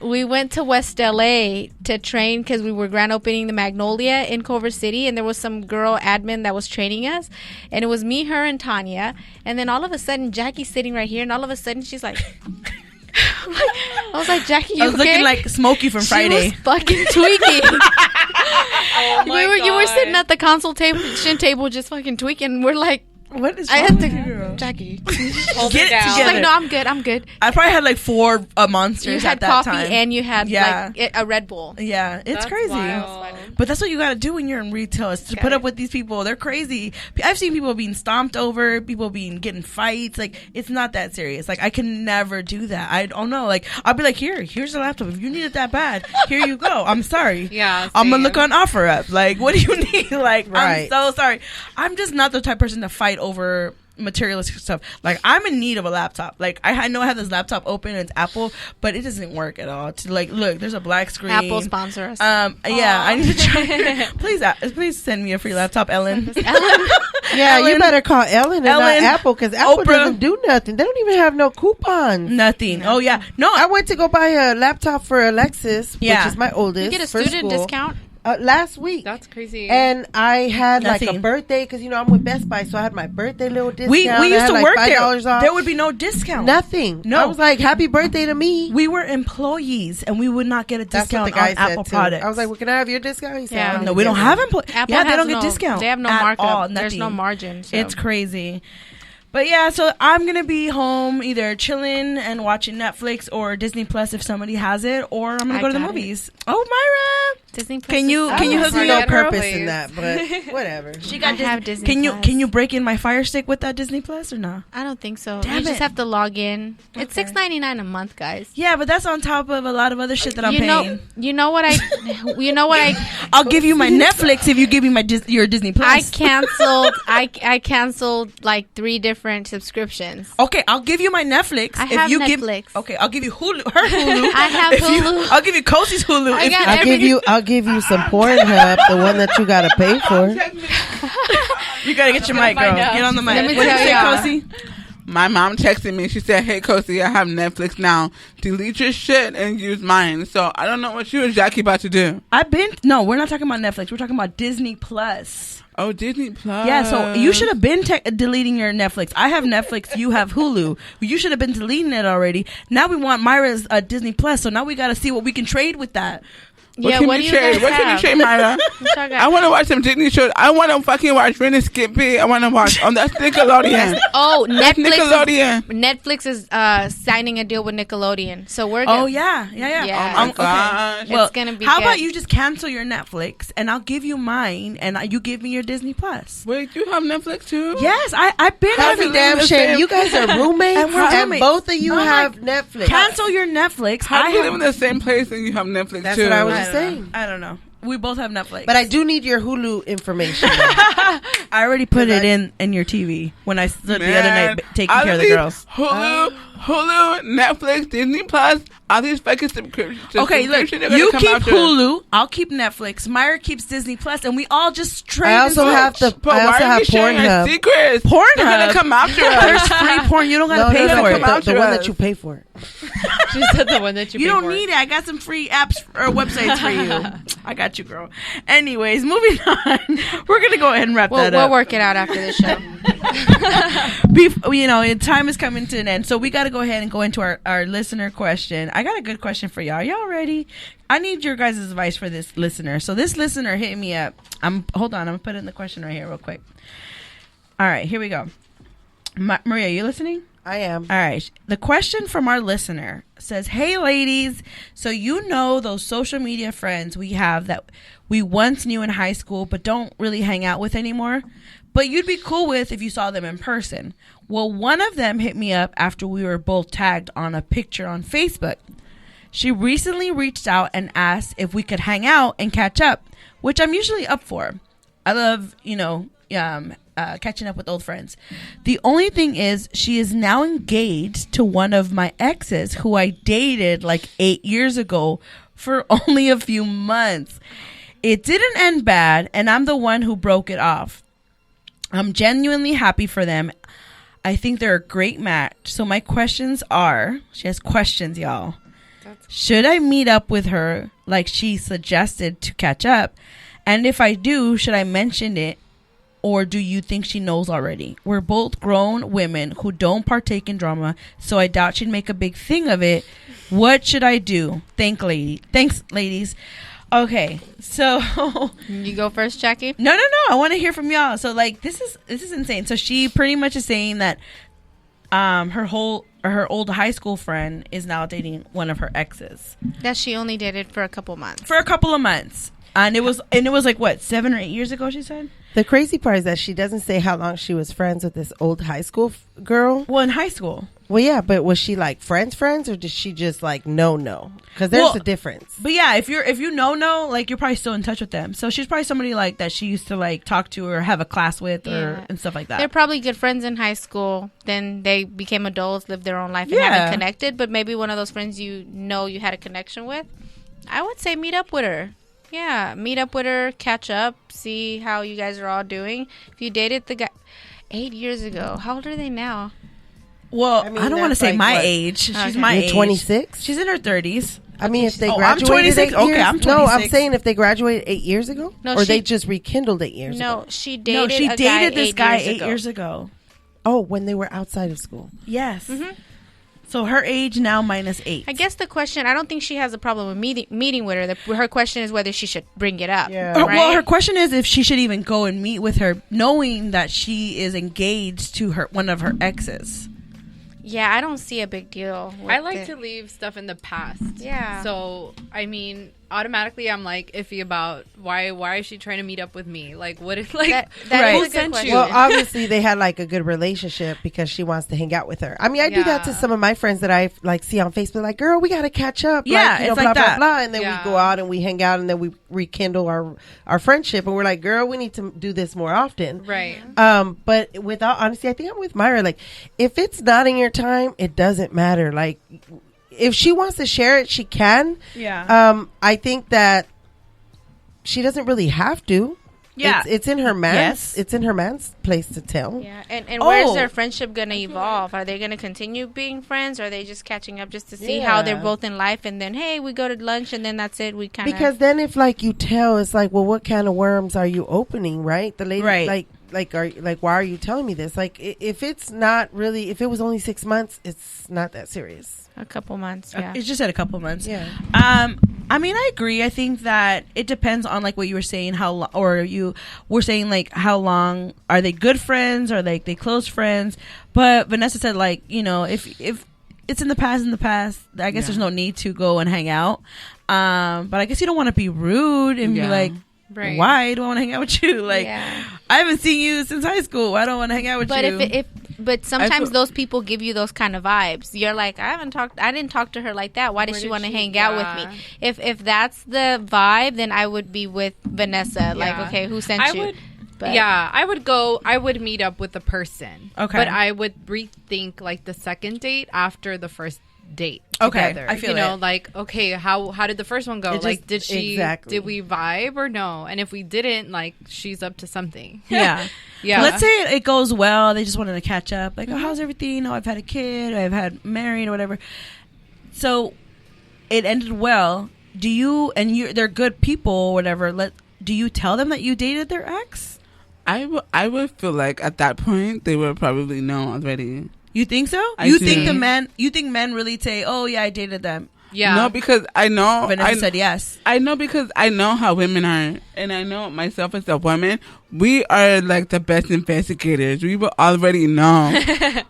We went to West LA to train because we were grand opening the Magnolia in Culver City, and there was some girl admin that was training us, and it was me, her, and Tanya. And then all of a sudden, Jackie's sitting right here, and all of a sudden, she's like. I was like, Jackie, you I was okay? looking like Smokey from Friday. She was fucking tweaking. Oh my God. You were sitting at the consultation table just fucking tweaking. We're like, what is I wrong had with to, you? Jackie. Hold Get it down. together. She's like, no, I'm good. I probably had like 4 Monsters You had at that coffee time. and you had like a Red Bull. Yeah, it's That's crazy. wild. But that's what you got to do when you're in retail is to put up with these people. They're crazy. I've seen people being stomped over, people getting fights. Like, it's not that serious. Like, I can never do that. I don't know. Like, I'll be like, here's a laptop. If you need it that bad, here you go. I'm sorry. Yeah, I'm going to same. look on OfferUp. Like, what do you need? Like, Right. I'm so sorry. I'm just not the type of person to fight over materialistic stuff. Like, I'm in need of a laptop. Like, I know I have this laptop open and it's Apple, but it doesn't work at all. To like, look, there's a black screen. Apple sponsor us. Yeah, I need to try. Please send me a free laptop, Ellen. Yeah, you better call Ellen and not Apple because Apple Oprah. doesn't do nothing. They don't even have no coupons. Nothing. Oh yeah, no. I went to go buy a laptop for Alexis, Yeah. which is my oldest. You get a for student school, discount? last week. That's crazy. And I had like a Nothing. birthday because I'm with Best Buy, so I had my birthday little discount. we I used had to like work $5 there. off. There would be no discount. Nothing. No. I was like, happy birthday to me. We were employees, and we would not get a That's what discount the guy on said Apple too. products. I was like, well, can I have your discount? He said, Yeah. I don't no, need we don't that. have employees. Apple Yeah, they has don't get no- discount. They have no at markup. all, There's no nothing. margin. So. It's crazy. But yeah, so I'm gonna be home either chilling and watching Netflix or Disney Plus if somebody has it, or I'm gonna I go to the got it. movies. Oh, Myra, Disney Plus Can you is- can you I hook see me no up? purpose Please. in that, but whatever. She I have Disney Can you Plus. can you break in my Fire Stick with that Disney Plus or not? I don't think so. Damn You just it. have to log in. It's Okay. $6.99 a month, guys. Yeah, but that's on top of a lot of other shit that I'm you paying. know what I I'll give you my Netflix if you give me my your Disney Plus. I canceled like 3 different subscriptions. Okay, I'll give you my Netflix. I if have you Netflix. Okay, I'll give you Hulu. Her Hulu. I have If you- Hulu. I'll give you Kosie's Hulu. I if got I'll give you some Pornhub, the one that you gotta pay for. you gotta get your mic, girl. find out. Get on the mic. Let me What did you tell say, y'all. Kosie? My mom texted me. She said, "Hey, Kosi, I have Netflix now. Delete your shit and use mine." So I don't know what you and Jackie about to do. No, we're not talking about Netflix. We're talking about Disney Plus. Oh, Disney Plus. Yeah, so you should have been deleting your Netflix. I have Netflix. You have Hulu. You should have been deleting it already. Now we want Myra's Disney Plus. So now we got to see what we can trade with that. Yeah, can what you do you trade? guys What can you have? trade, Myra? What y'all got? I want to watch some Disney shows. I want to fucking watch Ren and Skippy. I want to watch. Oh, that's Nickelodeon. Oh, Nickelodeon. Netflix is signing a deal with Nickelodeon, so we're. Oh yeah. Yeah. Oh my gosh. It's Well, gonna be how good. about you just cancel your Netflix and I'll give you mine and you give me your Disney Plus. Wait, you have Netflix too? Yes, I've been That's having a damn the shame. same- You guys are roommates, And we're and roommates. both of you I'm have like, Netflix. Cancel your Netflix. How do you have- live in the same place and you have Netflix That's too? what I was I just don't know. saying. I don't know. We both have Netflix. But I do need your Hulu information. I I already put it in your TV when I stood the other night taking care of the girls. Hulu, Netflix, Disney Plus, all these fucking subscriptions. Okay, look, you keep Hulu, I'll keep Netflix, Myra keeps Disney Plus, and we all just trade. I also have Pornhub. Secrets. Pornhub. They're gonna come after us. There's free porn. You don't gotta pay for it. The one that you pay for. She said the one that you. You pay don't for. need it. I got some free apps or websites for you. I got you, girl. Anyways, moving on. We're gonna go ahead and wrap that up. We'll work it out after the show. Time is coming to an end, so we got to go ahead and go into our listener question. I got a good question for y'all. Y'all ready? I need your guys' advice for this listener. So this listener hit me up. Hold on. I'm gonna put in the question right here, real quick. All right, here we go. Maria, you listening? I am. All right. The question from our listener says, "Hey, ladies. So you know those social media friends we have that we once knew in high school but don't really hang out with anymore, but you'd be cool with if you saw them in person. Well, one of them hit me up after we were both tagged on a picture on Facebook. She recently reached out and asked if we could hang out and catch up, which I'm usually up for. I love, catching up with old friends. The only thing is she is now engaged to one of my exes who I dated like 8 years ago for only a few months. It didn't end bad, and I'm the one who broke it off. I'm genuinely happy for them. I think they're a great match. So my questions are," she has questions, y'all. "Should I meet up with her like she suggested to catch up? And if I do, should I mention it? Or do you think she knows already? We're both grown women who don't partake in drama, so I doubt she'd make a big thing of it. What should I do? Thanks, ladies." Okay, so You go first, Jackie. No. I want to hear from y'all. So like, this is insane. So she pretty much is saying that her old high school friend is now dating one of her exes. That she only dated for a couple months. For a couple of months. And it was like what, 7 or 8 years ago, she said? The crazy part is that she doesn't say how long she was friends with this old high school girl. Well, in high school. Well, yeah, but was she like friends, or did she just like no? Because there's a difference. But yeah, if you know, like you're probably still in touch with them. So she's probably somebody like that she used to like talk to or have a class with and stuff like that. They're probably good friends in high school. Then they became adults, lived their own life, and haven't connected. But maybe one of those friends you had a connection with. I would say meet up with her. Yeah, meet up with her, catch up, see how you guys are all doing. If you dated the guy 8 years ago, how old are they now? Well, I don't want to say like my age. She's my age. 26? She's in her 30s. I mean, if they graduated I'm 26. 8 years, okay, I'm 26. No, I'm saying if they graduated 8 years ago, or they just rekindled 8 years ago. No, she dated this guy 8 years ago. Oh, when they were outside of school. Yes. Mm-hmm. So her age now -8. I guess the question, I don't think she has a problem with meeting with her. Her question is whether she should bring it up. Yeah. Right? Well, her question is if she should even go and meet with her, knowing that she is engaged to one of her exes. Yeah, I don't see a big deal. I like to leave stuff in the past. Yeah. So, I mean, automatically I'm like iffy about why is she trying to meet up with me? Like, what is like that who is a good sent question. you? Well, obviously they had like a good relationship because she wants to hang out with her. I mean, I do that to some of my friends that I like see on Facebook. Like, girl, we got to catch up. Yeah, like, it's blah, like blah, that. blah, and then we go out and we hang out and then we rekindle our friendship. And we're like, girl, we need to do this more often. Right. But without honesty, I think I'm with Myra. Like, if it's not in your time, it doesn't matter. Like, if she wants to share it, she can. Yeah. I think that she doesn't really have to. Yeah. It's in her man's. Yes. It's in her man's place to tell. Yeah, and where's their friendship gonna evolve? Are they gonna continue being friends? Or are they just catching up just to see how they're both in life? And then, hey, we go to lunch, and then that's it. We kind of because then if like you tell, it's like, well, what kind of worms are you opening, right? The lady, right. why are you telling me this? Like, if it's not really, if it was only 6 months, it's not that serious. a couple months. Yeah, It's just at a couple months. Yeah. I mean, I agree. I think that it depends on like what you were saying, you were saying like how long are they good friends or like they close friends? But Vanessa said like, if it's in the past, I guess there's no need to go and hang out. But I guess you don't want to be rude and be like, right. Why do I want to hang out with you? Like, I haven't seen you since high school. Why don't I want to hang out with you? But sometimes those people give you those kind of vibes. You're like, I didn't talk to her like that. Why did she want to hang out with me? If that's the vibe, then I would be with Vanessa. Like, okay, who sent you? But Yeah, I would meet up with the person. Okay. But I would rethink like the second date after the first date Okay, together. I feel you know, it. like, okay, how did the first one go? It Like, just- did we vibe or no? And if we didn't, like, she's up to something. Yeah. Yeah. Let's say it goes well. They just wanted to catch up. Like, oh, how's everything? Oh, I've had a kid. I've had married or whatever. So it ended well. Do you, and they're good people or whatever. Do you tell them that you dated their ex? I would feel like at that point they would probably know already. You think so? I You do. think men really say, oh, yeah, I dated them? Yeah. No, because I know. Vanessa said yes. I know because I know how women are, and I know myself as a woman. We are like the best investigators. We will already know.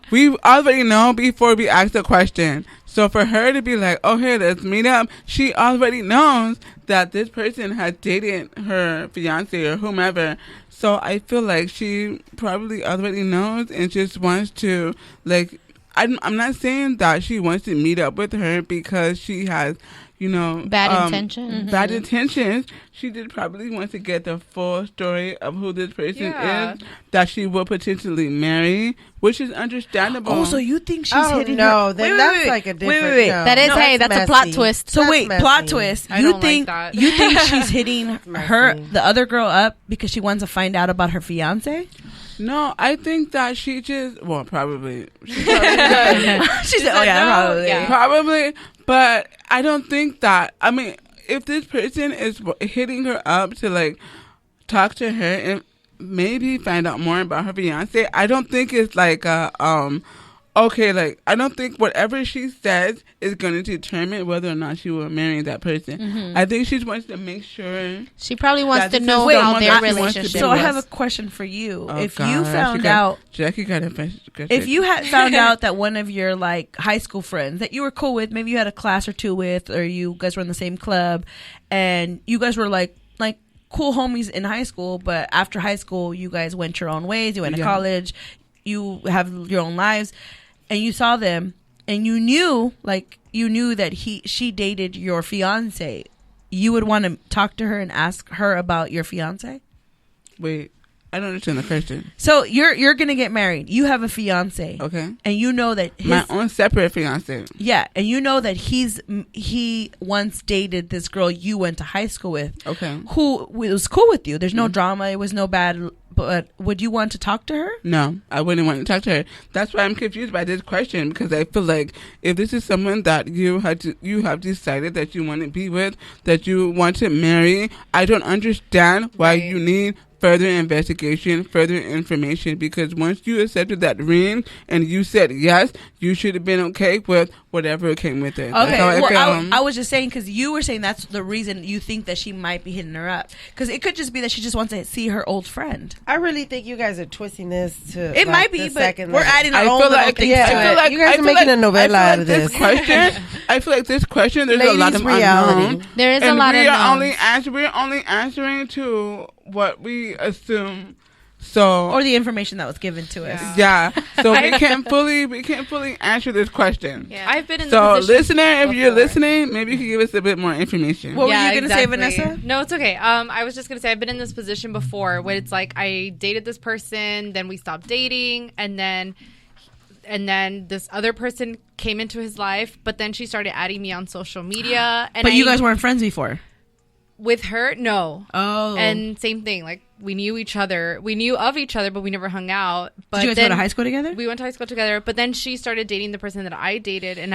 We already know before we ask the question. So for her to be like, "Oh, hey, let's meet up," she already knows that this person has dated her fiance or whomever. So I feel like she probably already knows and just wants to like. I'm not saying that she wants to meet up with her because she has, bad intentions. Bad intentions. She just probably wants to get the full story of who this person is that she will potentially marry, which is understandable. Oh, so you think she's hitting no, her? then that's like a different. Wait. no, That is, hey, that's a plot messy. twist. So That's wait, messy. plot twist. I You don't think like that. you think she's hitting her, messy. the other girl, up because she wants to find out about her fiance? No, I think that she just, probably. She probably does. She said, "Oh yeah, no, probably." yeah. Probably, but I don't think that. I mean, if this person is hitting her up to like talk to her and maybe find out more about her fiance, I don't think it's like okay, like I don't think whatever she says is going to determine whether or not she will marry that person. I think she wants to make sure. She probably wants That to this know is how someone their that she wants to relationship be So I with. have a question for you. Oh, If God, you found out, Jackie got a if you had found out that one of your like high school friends that you were cool with, maybe you had a class or two with, or you guys were in the same club, and you guys were like cool homies in high school, but after high school you guys went your own ways. You went to college. You have your own lives. And you saw them, and you knew that she dated your fiance. You would want to talk to her and ask her about your fiance? Wait, I don't understand the question. So you're gonna get married. You have a fiance, Okay. and you know that My own separate fiance. yeah, and you know that he once dated this girl you went to high school with. Okay. Who was cool with you. There's no drama. It was no bad. But would you want to talk to her? No, I wouldn't want to talk to her. That's why I'm confused by this question, because I feel like if this is someone that you have decided that you want to be with, that you want to marry, I don't understand why you need further investigation, further information, because once you accepted that ring and you said yes, you should have been okay with whatever came with it. That's Okay, how I well, feel. I was just saying because you were saying that's the reason you think that she might be hitting her up, because it could just be that she just wants to see her old friend. I really think you guys are twisting this to. It might be, the but second we're level. adding our I own feel little like things yeah. to I it. feel like- You guys are making a novella out of this. Question, I feel like this question, there's a lot of Ladies' reality. unknown. There is a And lot of we're only answering to what we assume. So Or the information that was given to us. yeah. So we can't fully answer this question. Yeah. I've been in the So position listener, if you're before. listening, maybe you can give us a bit more information. What were you gonna say, exactly. Vanessa? No, it's okay. I was just gonna say I've been in this position before where it's like I dated this person, then we stopped dating, and then this other person came into his life, but then she started adding me on social media. And But you guys weren't friends before. with her, no. Oh, And same thing, like we knew of each other, but we never hung out. But did you guys then go to high school together? we went to high school together, but then she started dating the person that I dated, and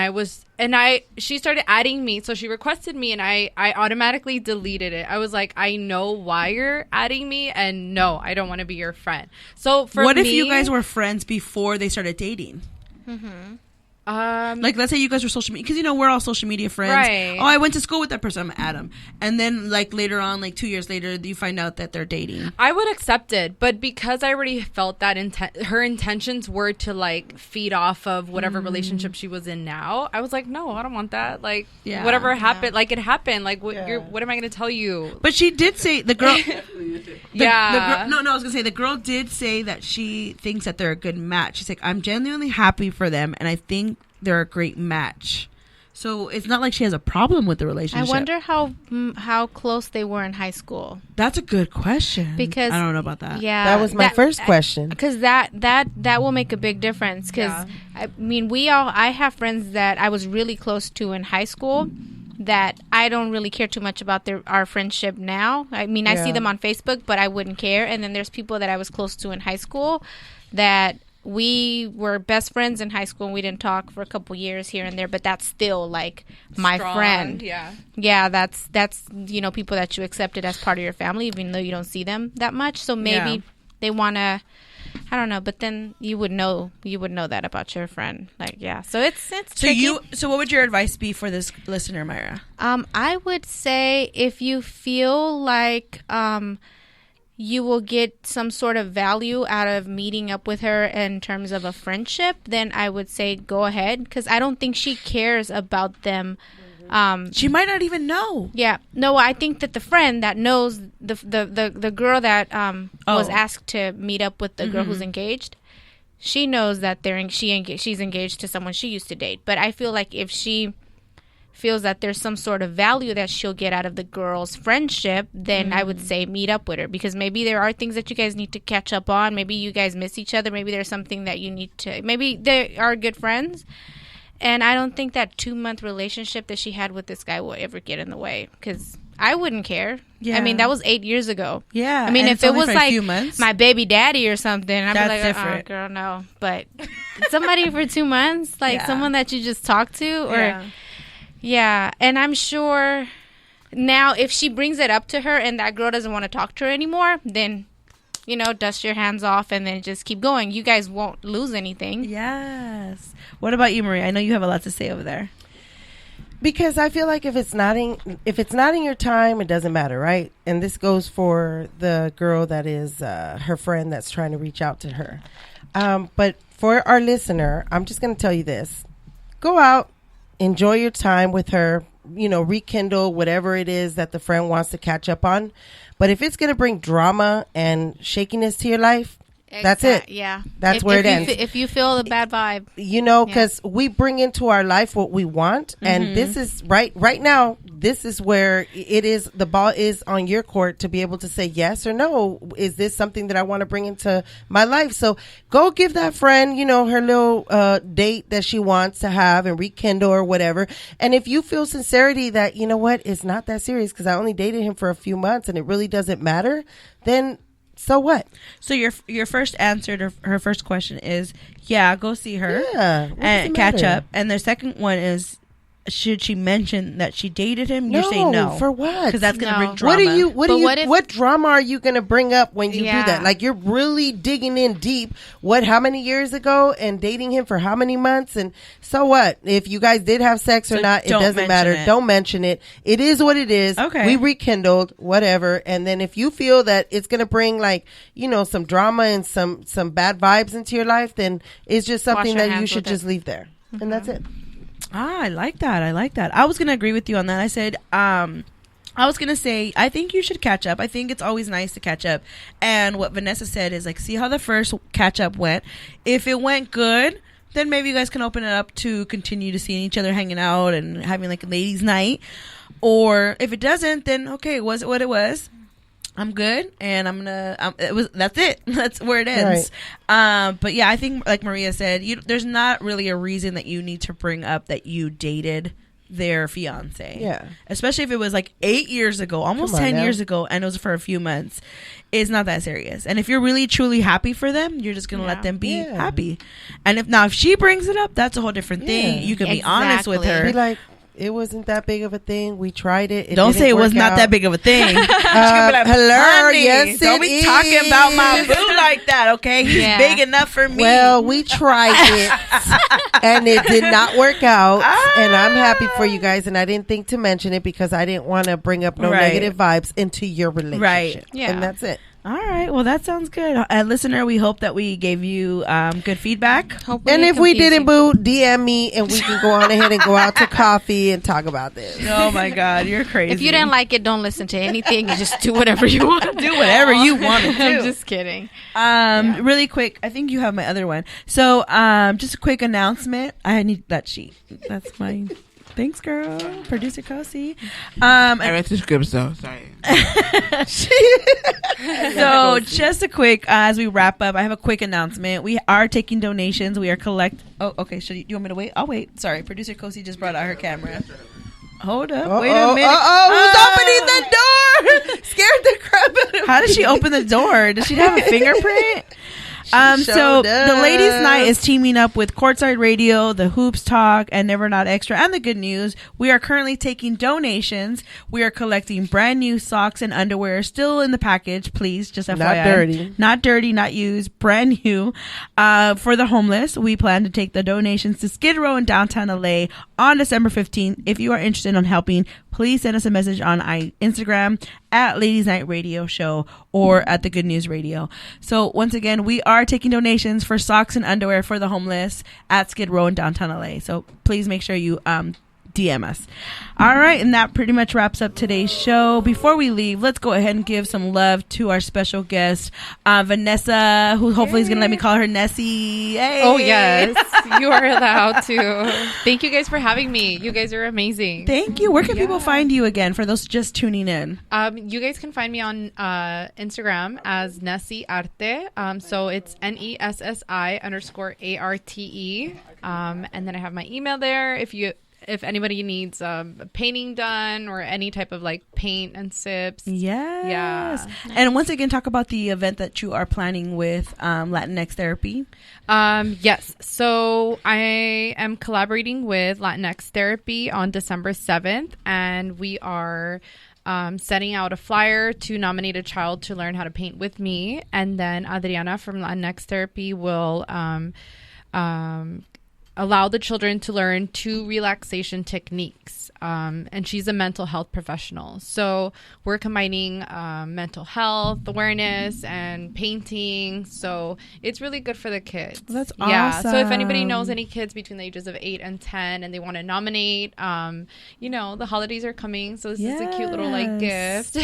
she started adding me, so she requested me, and I automatically deleted it. I was like, I know why you're adding me, and no, I don't want to be your friend. So for What me, if you guys were friends before they started dating? Like, let's say you guys were social media, because we're all social media friends. Right. Oh, I went to school with that person. I'm Adam, and then like later on, like 2 years later, you find out that they're dating. I would accept it, but because I already felt that her intentions were to like feed off of whatever relationship she was in now, I was like, no, I don't want that. Like, Yeah. whatever happened, like it happened. Like, what am I going to tell you? But she did say the girl. Yeah. No, I was gonna say the girl did say that she thinks that they're a good match. She's like, I'm genuinely happy for them, and I think they're a great match. So it's not like she has a problem with the I relationship. wonder how close they were in high school. That's a good question. Because I don't know about that. Yeah, That was my first question. Because that will make a big difference. Because I mean, I have friends that I was really close to in high school that I don't really care too much about our friendship now. I mean, I see them on Facebook, but I wouldn't care. And then there's people that I was close to in high school that we were best friends in high school and we didn't talk for a couple years here and there, but that's still like my friend. Yeah, that's people that you accepted as part of your family, even though you don't see them that much. So maybe they want to, I don't know, but then you would know that about your friend. Like, so it's tricky. So what would your advice be for this listener, Myra? I would say if you feel like you will get some sort of value out of meeting up with her in terms of a friendship, then I would say go ahead, because I don't think she cares about them. She might not even know. Yeah. No, I think that the friend that knows the girl that was asked to meet up with the girl who's engaged, she knows that she's engaged to someone she used to date. But I feel like if she feels that there's some sort of value that she'll get out of the girl's friendship, then I would say meet up with her, because maybe there are things that you guys need to catch up on. Maybe you guys miss each other. Maybe there's something that you need to, maybe they are good friends. And I don't think that 2-month relationship that she had with this guy will ever get in the way, because I wouldn't care. Yeah. I mean, that was 8 years ago. Yeah. I mean, if it was like my baby daddy or something, I'd be like, different. Oh, girl, no. But somebody for 2 months, like someone that you just talk to, or and I'm sure now if she brings it up to her and that girl doesn't want to talk to her anymore, then, dust your hands off and then just keep going. You guys won't lose anything. Yes. What about you, Maria? I know you have a lot to say over there. Because I feel like if it's not in your time, it doesn't matter, right? And this goes for the girl that is her friend that's trying to reach out to her. But for our listener, I'm just going to tell you this. Go out, enjoy your time with her, rekindle whatever it is that the friend wants to catch up on. But if it's going to bring drama and shakiness to your life, that's it. Yeah. That's where it ends. If you feel the bad vibe. Because we bring into our life what we want. And this is right now, this is where it is. The ball is on your court to be able to say yes or no. Is this something that I want to bring into my life? So go give that friend, her little date that she wants to have and rekindle or whatever. And if you feel sincerity that, it's not that serious because I only dated him for a few months and it really doesn't matter, then so what? So your first answer to her first question is, go see her and catch up. And the second one is, should she mention that she dated him? You say no. For what? Because that's going to bring drama. What drama are you going to bring up when you do that? Like, you're really digging in deep. How many years ago and dating him for how many months? And so what? If you guys did have sex or not, it doesn't matter. Don't mention it. It is what it is. Okay. We rekindled, whatever. And then if you feel that it's going to bring some drama and some bad vibes into your life, then it's just something that you should just leave there. And that's it. I like that. I was going to agree with you on that. I said, I was going to say, I think you should catch up. I think it's always nice to catch up. And what Vanessa said is, see how the first catch up went. If it went good, then maybe you guys can open it up to continue to seeing each other, hanging out and having a ladies' night. Or if it doesn't, then okay, it was what it was. I'm good, and that's it. That's where it ends. Right. But I think, like Maria said, there's not really a reason that you need to bring up that you dated their fiance. Yeah. Especially if it was 8 years ago, almost 10 years ago, and it was for a few months. It's not that serious. And if you're really truly happy for them, you're just gonna let them be happy. And if she brings it up, that's a whole different thing. You can be honest with her. Be like, it wasn't that big of a thing. We tried it. Don't say it was not that big of a thing. Hello, yes, don't be talking about my boo like that, okay? He's big enough for me. Well, we tried it, and it did not work out. And I'm happy for you guys. And I didn't think to mention it because I didn't want to bring up no negative vibes into your relationship. Right. Yeah. And that's it. All right. Well, that sounds good. Listener, we hope that we gave you good feedback. And if we didn't, boo, DM me and we can go on ahead and go out to coffee and talk about this. Oh, my God. You're crazy. If you didn't like it, don't listen to anything. You just do whatever you want to do. Whatever you want to do. I'm just kidding. Really quick. I think you have my other one. So just a quick announcement. I need that sheet. That's my Thanks, girl. Producer Kosi. I read the scripts though. Sorry. So just a quick, as we wrap up, I have a quick announcement. We are taking donations. We are Oh, okay. Do you want me to wait? I'll wait. Sorry. Producer Kosi just brought out her camera. Hold up. Wait a minute. Who's opening the door? Scared the crap out of me. How did she open the door? Does she have a fingerprint? So sure the ladies' does. night is teaming up with Courtside Radio, the Hoops Talk, and Never Not Extra, and the Good News. We are currently taking donations. We are collecting brand new socks and underwear, still in the package. Please, just FYI, not dirty, not used, brand new. For the homeless, we plan to take the donations to Skid Row in downtown LA on December 15th. If you are interested in helping, please send us a message on Instagram at Ladies Night Radio Show or at the Good News Radio. So once again, we are taking donations for socks and underwear for the homeless at Skid Row in downtown LA. So please make sure you DM us. All right, and that pretty much wraps up today's show. Before we leave, let's go ahead and give some love to our special guest, Vanessa, who hopefully is going to let me call her Nessie. Hey. Oh, yes. You are allowed to. Thank you guys for having me. You guys are amazing. Thank you. Where can people find you again for those just tuning in? You guys can find me on Instagram as Nessie Arte. So it's NESSI_ARTE. And then I have my email there. If anybody needs painting done or any type of like paint and sips. Yes. Yeah. And once again, talk about the event that you are planning with LatinX Therapy. Yes. So I am collaborating with LatinX Therapy on December 7th, and we are setting out a flyer to nominate a child to learn how to paint with me. And then Adriana from LatinX Therapy will allow the children to learn 2 relaxation techniques. And she's a mental health professional. So we're combining mental health awareness and painting. So it's really good for the kids. That's Yeah. awesome. So if anybody knows any kids between the ages of 8 and 10 and they want to nominate, the holidays are coming. So this is a cute little like gift.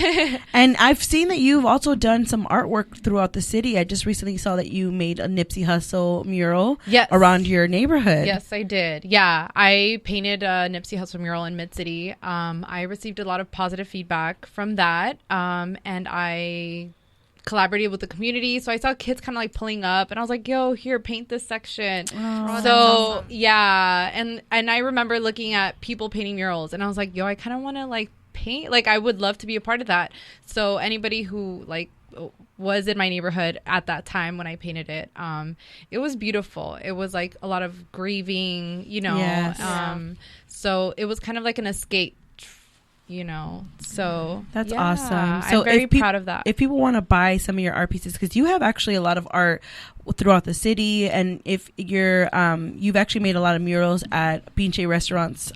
And I've seen that you've also done some artwork throughout the city. I just recently saw that you made a Nipsey Hussle mural around your neighborhood. Yes, I did. Yeah, I painted a Nipsey Hussle mural in Mid-City. I received a lot of positive feedback from that, and I collaborated with the community. So I saw kids kind of like pulling up, and I was like, "Yo, here, paint this section." Oh, so awesome. yeah, and I remember looking at people painting murals, and I was like, "Yo, I kind of want to like paint. Like, I would love to be a part of that." So anybody who like was in my neighborhood at that time when I painted it, it was beautiful. It was like a lot of grieving, Yes. So it was kind of like an escape, so That's yeah, awesome. So I'm very proud of that. If people want to buy some of your art pieces, because you have actually a lot of art throughout the city, and if you're you've actually made a lot of murals at Pinche restaurants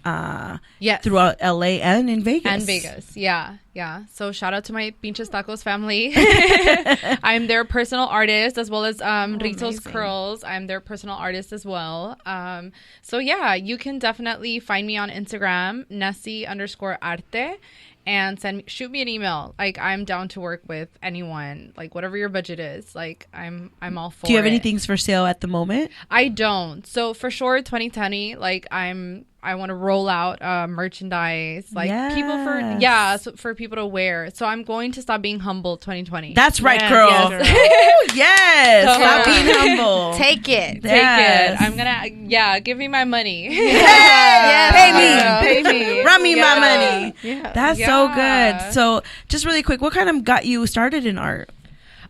throughout LA and in Vegas. Yeah. So shout out to my Pinches Tacos family. I'm their personal artist, as well as Rito's Curls. I'm their personal artist as well. So yeah, you can definitely find me on Instagram, Nessie_Arte. And shoot me an email. Like, I'm down to work with anyone. Like, whatever your budget is. Like, I'm all for it. Do you have any things for sale at the moment? I don't. So for sure, 2020. Like, I want to roll out merchandise, like for people to wear. So I'm going to stop being humble 2020. That's right, girl. Yes. So, stop being humble. Take it. I'm gonna give me my money. Pay me. Run me my money. Yeah. That's so good. So just really quick, what kind of got you started in art?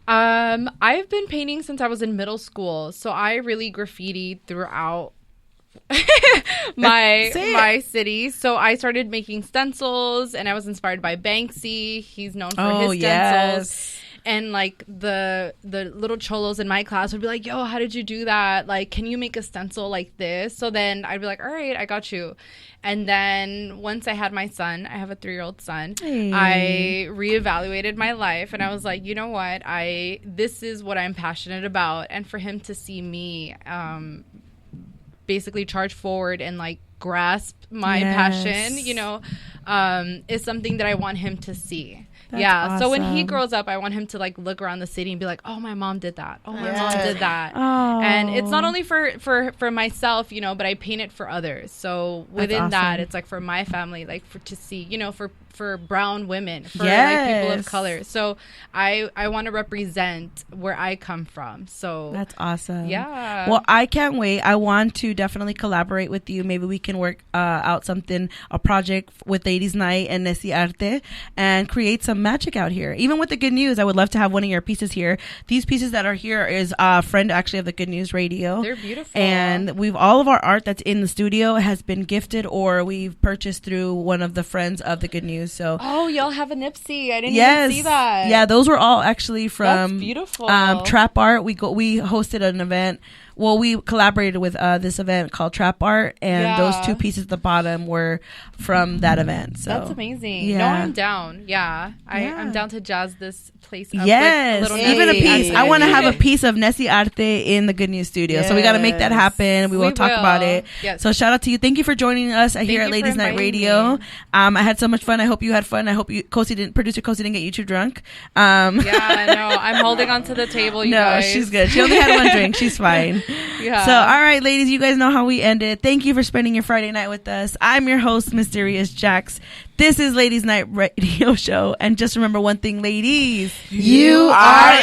I've been painting since I was in middle school. So I really graffitied throughout my city. So I started making stencils, and I was inspired by Banksy. He's known for his stencils. Yes. And like the little cholos in my class would be like, "Yo, how did you do that? Like, can you make a stencil like this?" So then I'd be like, "All right, I got you." And then once I had my son, I have a 3-year-old son. Hey. I reevaluated my life, and I was like, you know what? This is what I'm passionate about, and for him to see me basically charge forward and like grasp my passion, is something that I want him to see. Yeah. So when he awesome. grows up, I want him to like look around the city and be like, "Oh, my mom did that. Oh, my Yes. mom did that." Oh. And it's not only for myself, you know, but I paint it for others. So within that, awesome. it's like for my family, like for to see, you know, for brown women, for like people of Yes. color. So I want to represent where I come from. So That's awesome. yeah. Well, I can't wait. I want to definitely collaborate with you. Maybe we can work out something, a project with Ladies Night and Nesi Arte, and create some magic out here. Even with the Good News, I would love to have one of your pieces here. These pieces that are here is a friend actually of the Good News Radio. They're beautiful. And all of our art that's in the studio has been gifted or we've purchased through one of the friends of the Good News. So Oh, y'all have a Nipsey. I didn't even see that. yeah, those were all actually from That's beautiful. Trap Art. We hosted an event. Well, we collaborated with this event called Trap Art, and Yeah. those two pieces at the bottom were from that event. So That's amazing. Yeah. No, I'm down. Yeah. Yeah. I'm down to jazz this place up Yes, with a little even a Nipsey piece. at I the want to end. have a piece of Nesi Arte in the Good News studio. So we got to make that Yes. happen. We will talk about it. Yes. So shout out to you. Thank you for joining us here you at for Ladies Night inviting Radio. me. I had so much fun. I hope you had fun. I hope producer Kosi didn't get you too drunk. Yeah, no, I'm holding on to the table, you No, guys. she's good. She only had one drink. She's fine. Yeah. So, all right, ladies, you guys know how we ended. Thank you for spending your Friday night with us. I'm your host, Mysterious Jax. This is Ladies Night Radio Show. And just remember one thing, ladies. You are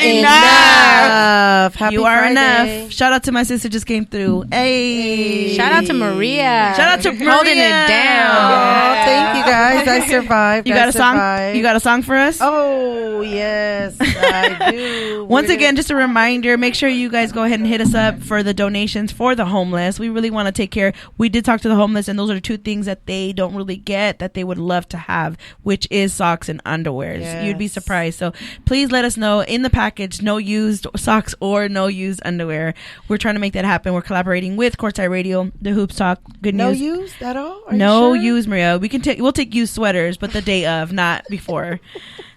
enough. Happy You are Friday. enough. Shout out to my sister just came through. Hey. Shout out to Maria. Shout out to Maria. Holding it down. Oh, thank you guys. I survived. You I got a song? survived. You got a song for us? Oh, yes, I do. Once again, just a reminder, make sure you guys go ahead and hit us up for the donations for the homeless. We really want to take care. We did talk to the homeless, and those are two things that they don't really get that they would love to have, which is socks and underwears. Yes. You'd be surprised. So please let us know in the package, no used socks or no used underwear. We're trying to make that happen. We're collaborating with Courtside Radio, The Hoops Talk, Good No News. used at all? Are you No sure? use, Maria. We'll take used sweaters, but the day of, not before.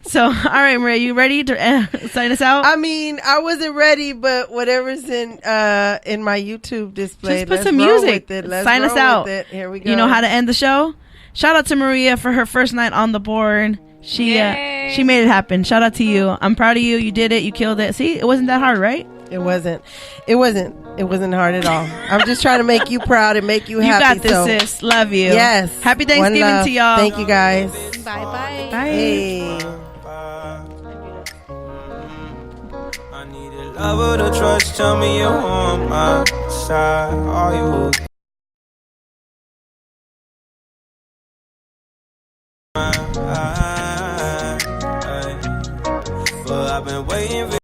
So, all right, Maria, you ready to sign us out? I mean, I wasn't ready, but whatever's in my YouTube display, Just put let's some roll music. with it. Let's Sign us roll out. with it. Here we go. You know how to end the show? Shout out to Maria for her first night on the board. She made it happen. Shout out to you. I'm proud of you. You did it. You killed it. See, it wasn't that hard, right? It wasn't hard at all. I'm just trying to make you proud and make you You happy. got this, so. sis. Love you. Yes. Happy One Thanksgiving love. to y'all. Thank you guys. Bye-bye. Bye. Hey. I need a lover to trust. Tell me you're on my side. Are you? But I've been waiting for